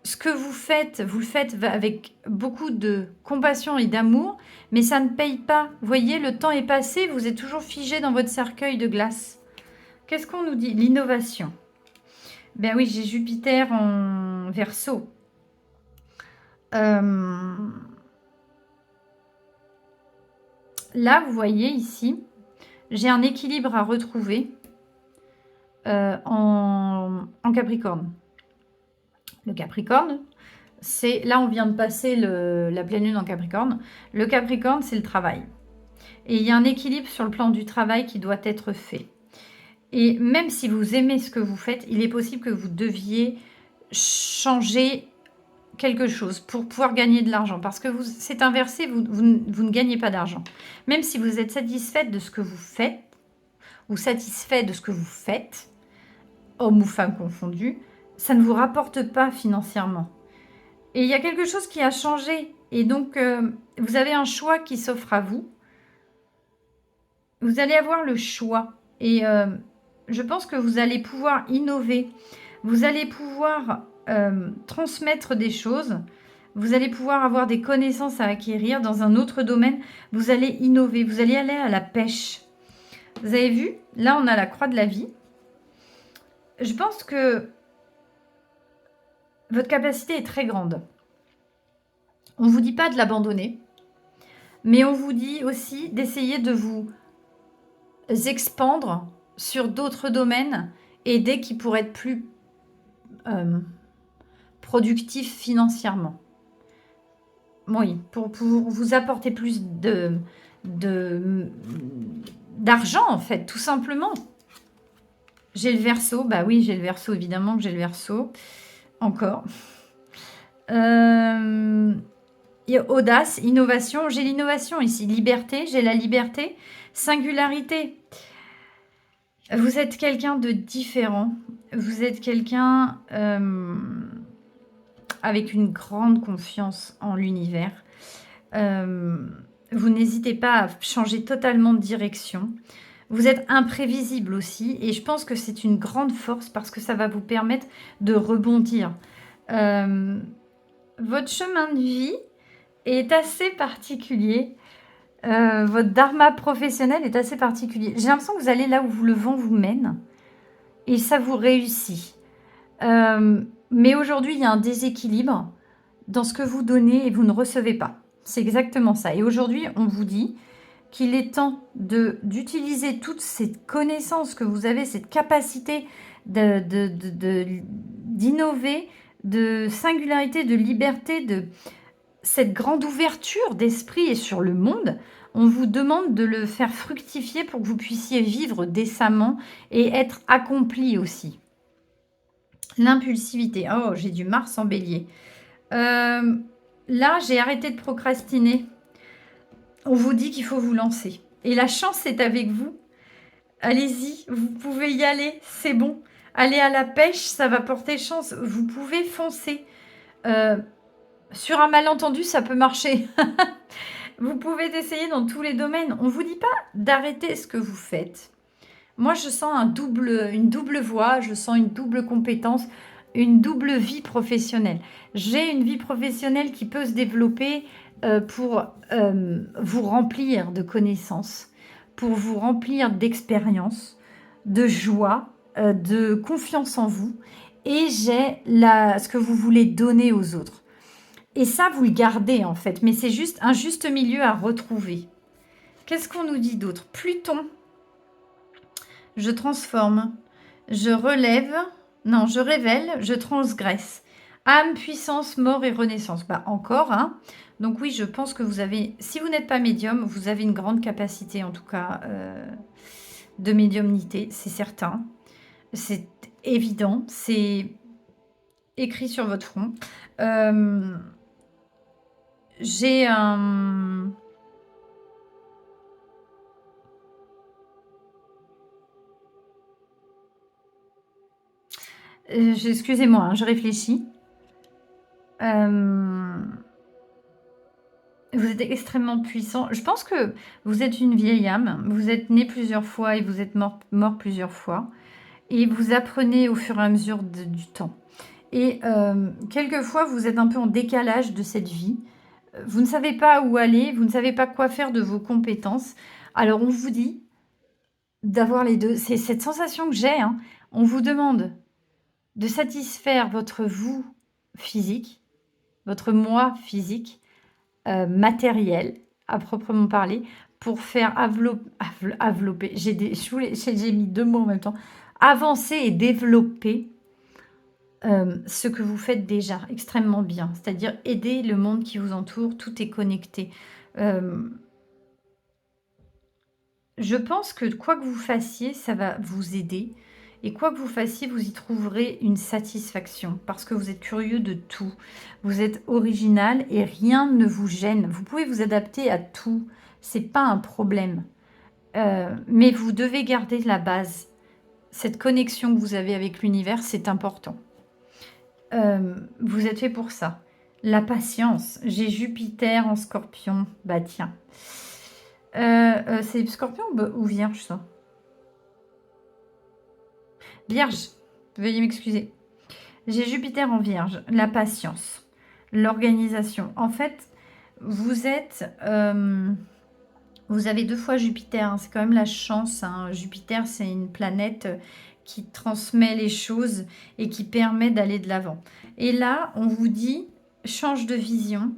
A: ce que vous le faites avec beaucoup de compassion et d'amour, mais ça ne paye pas. Vous voyez, le temps est passé, vous êtes toujours figé dans votre cercueil de glace. Qu'est-ce qu'on nous dit? L'innovation. Ben oui, j'ai Jupiter en Verseau. Là, vous voyez ici, j'ai un équilibre à retrouver en Capricorne. Le Capricorne, c'est... Là, on vient de passer la pleine lune en Capricorne. Le Capricorne, c'est le travail. Et il y a un équilibre sur le plan du travail qui doit être fait. Et même si vous aimez ce que vous faites, il est possible que vous deviez changer quelque chose pour pouvoir gagner de l'argent. Parce que c'est inversé, vous ne gagnez pas d'argent. Même si vous êtes satisfaite de ce que vous faites, ou satisfait de ce que vous faites, homme ou femme confondu, ça ne vous rapporte pas financièrement. Et il y a quelque chose qui a changé. Et donc, vous avez un choix qui s'offre à vous. Vous allez avoir le choix. Et je pense que vous allez pouvoir innover. Vous allez pouvoir transmettre des choses. Vous allez pouvoir avoir des connaissances à acquérir dans un autre domaine. Vous allez innover. Vous allez aller à la pêche. Vous avez vu? Là, on a la croix de la vie. Je pense que votre capacité est très grande. On ne vous dit pas de l'abandonner. Mais on vous dit aussi d'essayer de vous expandre sur d'autres domaines et dès qui pourraient être plus productifs financièrement. Oui, pour vous apporter plus d'argent en fait, tout simplement. J'ai le Verseau, bah oui, j'ai le Verseau, évidemment que j'ai le Verseau. Encore. Il audace, innovation. J'ai l'innovation ici. Liberté, j'ai la liberté. Singularité. Vous êtes quelqu'un de différent. Vous êtes quelqu'un avec une grande confiance en l'univers. Vous n'hésitez pas à changer totalement de direction. Vous êtes imprévisible aussi et je pense que c'est une grande force parce que ça va vous permettre de rebondir. Votre chemin de vie est assez particulier. Votre dharma professionnel est assez particulier. J'ai l'impression que vous allez là où le vent vous mène et ça vous réussit. Mais aujourd'hui, il y a un déséquilibre dans ce que vous donnez et vous ne recevez pas. C'est exactement ça. Et aujourd'hui, on vous dit qu'il est temps d'utiliser toutes ces connaissances que vous avez, cette capacité d'innover, de singularité, de liberté, de cette grande ouverture d'esprit et sur le monde. On vous demande de le faire fructifier pour que vous puissiez vivre décemment et être accompli aussi. L'impulsivité. Oh, j'ai du Mars en bélier. Là, j'ai arrêté de procrastiner. On vous dit qu'il faut vous lancer. Et la chance est avec vous. Allez-y, vous pouvez y aller, c'est bon. Allez à la pêche, ça va porter chance. Vous pouvez foncer. Sur un malentendu, ça peut marcher. Vous pouvez essayer dans tous les domaines. On ne vous dit pas d'arrêter ce que vous faites. Moi, je sens une double voie, je sens une double compétence, une double vie professionnelle. J'ai une vie professionnelle qui peut se développer pour vous remplir de connaissances, pour vous remplir d'expérience, de joie, de confiance en vous. Et j'ai ce que vous voulez donner aux autres. Et ça, vous le gardez en fait. Mais c'est juste un juste milieu à retrouver. Qu'est-ce qu'on nous dit d'autre? Pluton. Je transforme. Je relève. Non, je révèle. Je transgresse. Âme, puissance, mort et renaissance. Bah encore, hein. Donc oui, je pense que vous avez... Si vous n'êtes pas médium, vous avez une grande capacité, en tout cas, de médiumnité. C'est certain. C'est évident. C'est écrit sur votre front. J'ai un... Excusez-moi, hein, je réfléchis. Vous êtes extrêmement puissant. Je pense que vous êtes une vieille âme. Vous êtes né plusieurs fois et vous êtes mort plusieurs fois. Et vous apprenez au fur et à mesure du temps. Et quelquefois, vous êtes un peu en décalage de cette vie. Vous ne savez pas où aller. Vous ne savez pas quoi faire de vos compétences. Alors, on vous dit d'avoir les deux. C'est cette sensation que j'ai. Hein. On vous demande de satisfaire votre vous physique, votre moi physique, matériel, à proprement parler, pour faire développer, j'ai mis deux mots en même temps, avancer et développer ce que vous faites déjà extrêmement bien, c'est-à-dire aider le monde qui vous entoure, tout est connecté. Je pense que quoi que vous fassiez, ça va vous aider. Et quoi que vous fassiez, vous y trouverez une satisfaction parce que vous êtes curieux de tout. Vous êtes original et rien ne vous gêne. Vous pouvez vous adapter à tout. C'est pas un problème. Mais vous devez garder la base. Cette connexion que vous avez avec l'univers, c'est important. Vous êtes fait pour ça. La patience. J'ai Jupiter en Scorpion. Bah tiens. C'est Scorpion ou Vierge ça? Vierge, veuillez m'excuser. J'ai Jupiter en Vierge, la patience, l'organisation. En fait, vous avez 2 fois Jupiter, hein, c'est quand même la chance. Hein. Jupiter, c'est une planète qui transmet les choses et qui permet d'aller de l'avant. Et là, on vous dit, change de vision,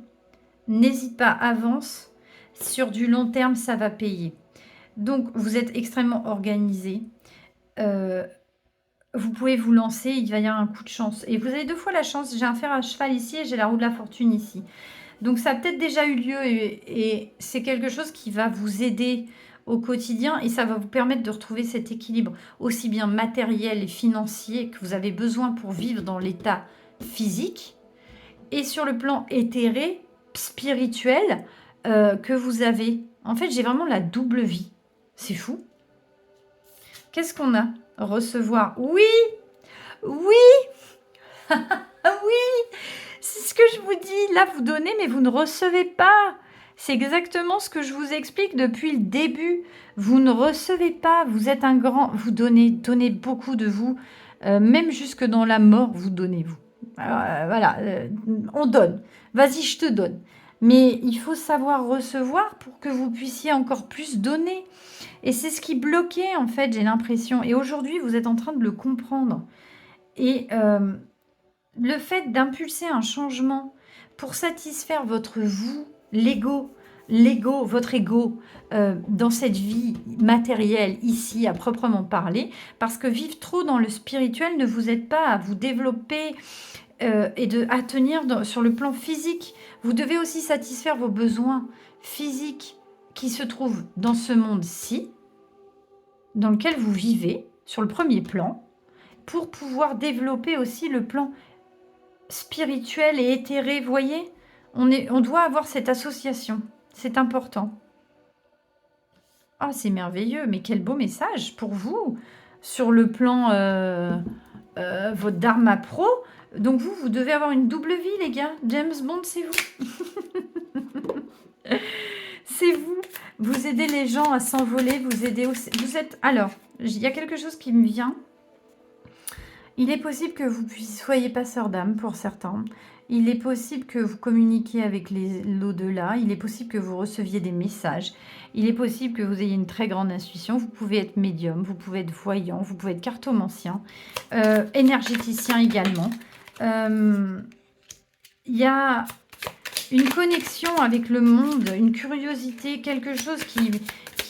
A: n'hésite pas, avance. Sur du long terme, ça va payer. Donc, vous êtes extrêmement organisé. Vous pouvez vous lancer, il va y avoir un coup de chance. Et vous avez 2 fois la chance. J'ai un fer à cheval ici et j'ai la roue de la fortune ici. Donc ça a peut-être déjà eu lieu et c'est quelque chose qui va vous aider au quotidien et ça va vous permettre de retrouver cet équilibre aussi bien matériel et financier que vous avez besoin pour vivre dans l'état physique et sur le plan éthéré spirituel que vous avez. En fait, j'ai vraiment la double vie. C'est fou. Qu'est-ce qu'on a? Recevoir. Oui, oui, oui, c'est ce que je vous dis. Là, vous donnez, mais vous ne recevez pas. C'est exactement ce que je vous explique depuis le début. Vous ne recevez pas. Vous êtes un grand. Vous donnez beaucoup de vous. Même jusque dans la mort, vous donnez vous. Voilà, on donne. Vas-y, je te donne. Mais il faut savoir recevoir pour que vous puissiez encore plus donner. Et c'est ce qui bloquait, en fait, j'ai l'impression. Et aujourd'hui, vous êtes en train de le comprendre. Et le fait d'impulser un changement pour satisfaire votre vous, votre ego, dans cette vie matérielle, ici, à proprement parler, parce que vivre trop dans le spirituel ne vous aide pas à vous développer à tenir sur le plan physique. Vous devez aussi satisfaire vos besoins physiques qui se trouvent dans ce monde-ci, dans lequel vous vivez, sur le premier plan, pour pouvoir développer aussi le plan spirituel et éthéré. Vous voyez, on doit avoir cette association. C'est important. Ah, c'est merveilleux, mais quel beau message pour vous sur le plan votre Dharma Pro. Donc vous devez avoir une double vie, les gars. James Bond, c'est vous. C'est vous. Vous aidez les gens à s'envoler, vous aidez aussi. Vous êtes. Alors, il y a quelque chose qui me vient. Il est possible que vous soyez passeur d'âme pour certains. Il est possible que vous communiquiez avec l'au-delà. Il est possible que vous receviez des messages. Il est possible que vous ayez une très grande intuition. Vous pouvez être médium, vous pouvez être voyant, vous pouvez être cartomancien, énergéticien également. Il y a une connexion avec le monde, une curiosité, quelque chose qui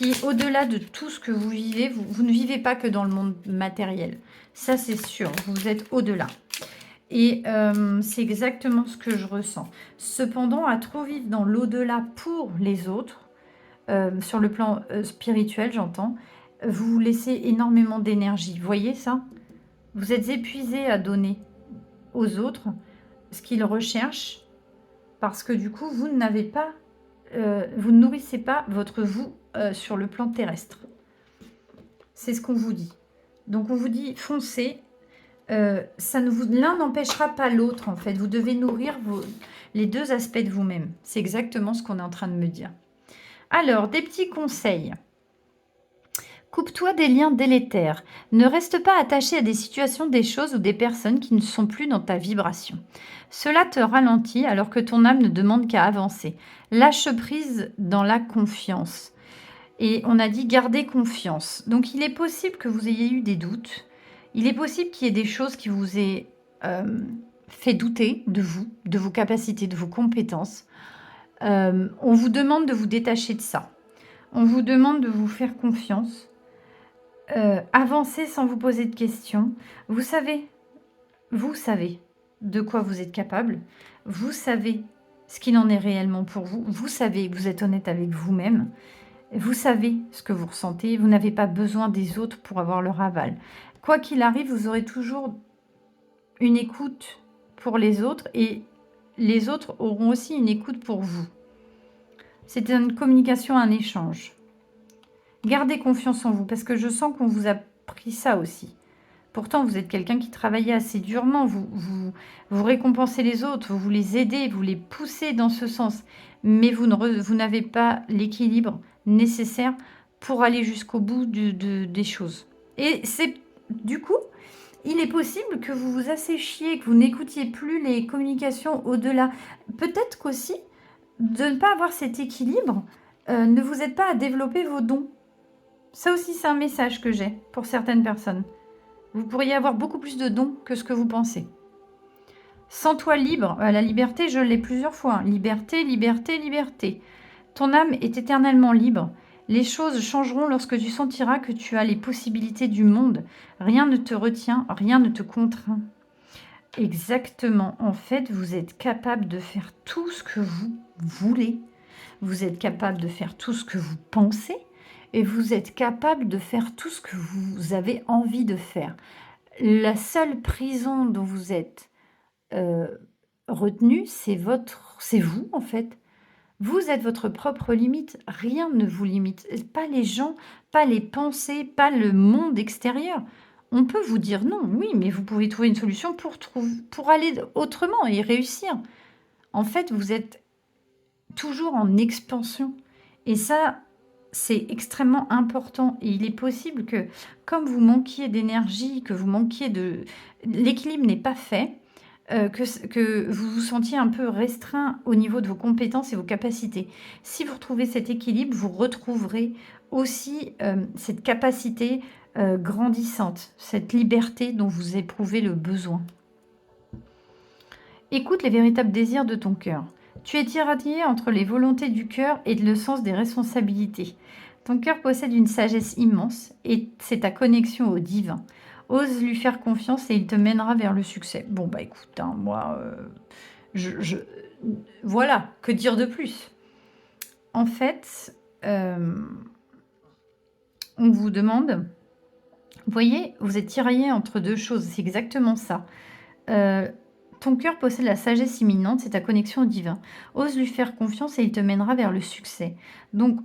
A: est au-delà de tout ce que vous vivez. Vous ne vivez pas que dans le monde matériel. Ça, c'est sûr. Vous êtes au-delà. Et c'est exactement ce que je ressens. Cependant, à trop vivre dans l'au-delà pour les autres, sur le plan spirituel, j'entends, vous laissez énormément d'énergie. Vous voyez ça? Vous êtes épuisé à donner aux autres ce qu'ils recherchent parce que du coup, vous n'avez pas, vous ne nourrissez pas votre vous sur le plan terrestre. C'est ce qu'on vous dit. Donc, on vous dit foncez. L'un n'empêchera pas l'autre, en fait. Vous devez nourrir les deux aspects de vous-même. C'est exactement ce qu'on est en train de me dire. Alors, des petits conseils. Coupe-toi des liens délétères. Ne reste pas attaché à des situations, des choses ou des personnes qui ne sont plus dans ta vibration. Cela te ralentit alors que ton âme ne demande qu'à avancer. Lâche prise dans la confiance. Et on a dit garder confiance. Donc, il est possible que vous ayez eu des doutes. Il est possible qu'il y ait des choses qui vous aient fait douter de vous, de vos capacités, de vos compétences. On vous demande de vous détacher de ça. On vous demande de vous faire confiance. Avancer sans vous poser de questions. Vous savez de quoi vous êtes capable. Vous savez ce qu'il en est réellement pour vous. Vous savez que vous êtes honnête avec vous-même. Vous savez ce que vous ressentez. Vous n'avez pas besoin des autres pour avoir leur aval. Quoi qu'il arrive, vous aurez toujours une écoute pour les autres et les autres auront aussi une écoute pour vous. C'est une communication, un échange. Gardez confiance en vous parce que je sens qu'on vous a pris ça aussi. Pourtant, vous êtes quelqu'un qui travaillait assez durement. Vous récompensez les autres, vous les aidez, vous les poussez dans ce sens. Mais vous n'avez pas l'équilibre nécessaire pour aller jusqu'au bout des choses. Et c'est du coup, il est possible que vous vous asséchiez, que vous n'écoutiez plus les communications au-delà. Peut-être qu'aussi, de ne pas avoir cet équilibre, ne vous aide pas à développer vos dons. Ça aussi, c'est un message que j'ai pour certaines personnes. Vous pourriez avoir beaucoup plus de dons que ce que vous pensez. Sens-toi libre. La liberté, je l'ai plusieurs fois. Liberté, liberté, liberté. Ton âme est éternellement libre. Les choses changeront lorsque tu sentiras que tu as les possibilités du monde. Rien ne te retient, rien ne te contraint. Exactement. En fait, vous êtes capable de faire tout ce que vous voulez. Vous êtes capable de faire tout ce que vous pensez. Et vous êtes capable de faire tout ce que vous avez envie de faire. La seule prison dont vous êtes retenu, c'est vous, en fait. Vous êtes votre propre limite, rien ne vous limite, pas les gens, pas les pensées, pas le monde extérieur. On peut vous dire non, oui, mais vous pouvez trouver une solution pour aller autrement et réussir. En fait, vous êtes toujours en expansion et ça, c'est extrêmement important et il est possible que, comme vous manquiez d'énergie, que vous manquiez de l'équilibre n'est pas fait, que vous vous sentiez un peu restreint au niveau de vos compétences et vos capacités. Si vous retrouvez cet équilibre, vous retrouverez aussi, cette capacité, grandissante, cette liberté dont vous éprouvez le besoin. Écoute les véritables désirs de ton cœur. Tu es tiraillé entre les volontés du cœur et le sens des responsabilités. Ton cœur possède une sagesse immense et c'est ta connexion au divin. Ose lui faire confiance et il te mènera vers le succès. Bon, bah écoute, hein, moi, voilà, que dire de plus? En fait, on vous demande, vous voyez, vous êtes tiraillé entre deux choses, c'est exactement ça. Ton cœur possède la sagesse imminente, c'est ta connexion au divin. Ose lui faire confiance et il te mènera vers le succès. Donc,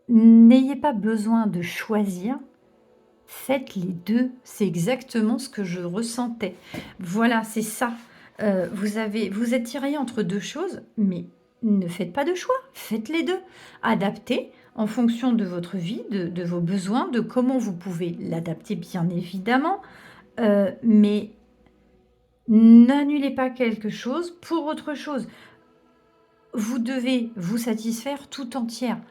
A: n'ayez pas besoin de choisir, faites les deux. C'est exactement ce que je ressentais. Voilà, c'est ça. Vous êtes tiraillé entre deux choses, mais ne faites pas de choix, faites les deux. Adaptez en fonction de votre vie, de vos besoins, de comment vous pouvez l'adapter, bien évidemment. Mais n'annulez pas quelque chose pour autre chose. Vous devez vous satisfaire tout entière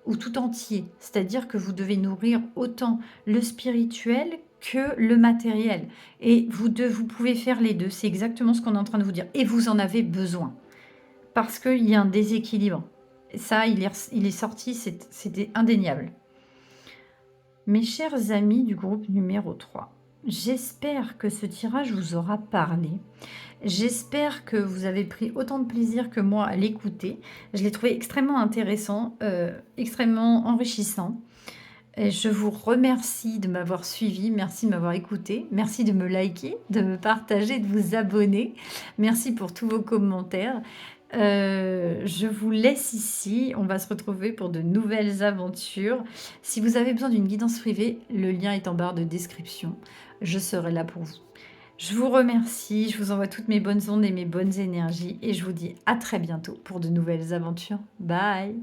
A: ou tout entier. C'est-à-dire que vous devez nourrir autant le spirituel que le matériel. Et vous pouvez faire les deux. C'est exactement ce qu'on est en train de vous dire. Et vous en avez besoin. Parce qu'il y a un déséquilibre. Ça, il est sorti, c'était indéniable. Mes chers amis du groupe numéro 3, j'espère que ce tirage vous aura parlé. J'espère que vous avez pris autant de plaisir que moi à l'écouter. Je l'ai trouvé extrêmement intéressant, extrêmement enrichissant. Et je vous remercie de m'avoir suivi, merci de m'avoir écouté, merci de me liker, de me partager, de vous abonner. Merci pour tous vos commentaires. Je vous laisse ici, on va se retrouver pour de nouvelles aventures. Si vous avez besoin d'une guidance privée, le lien est en barre de description. Je serai là pour vous. Je vous remercie, je vous envoie toutes mes bonnes ondes et mes bonnes énergies et je vous dis à très bientôt pour de nouvelles aventures. Bye!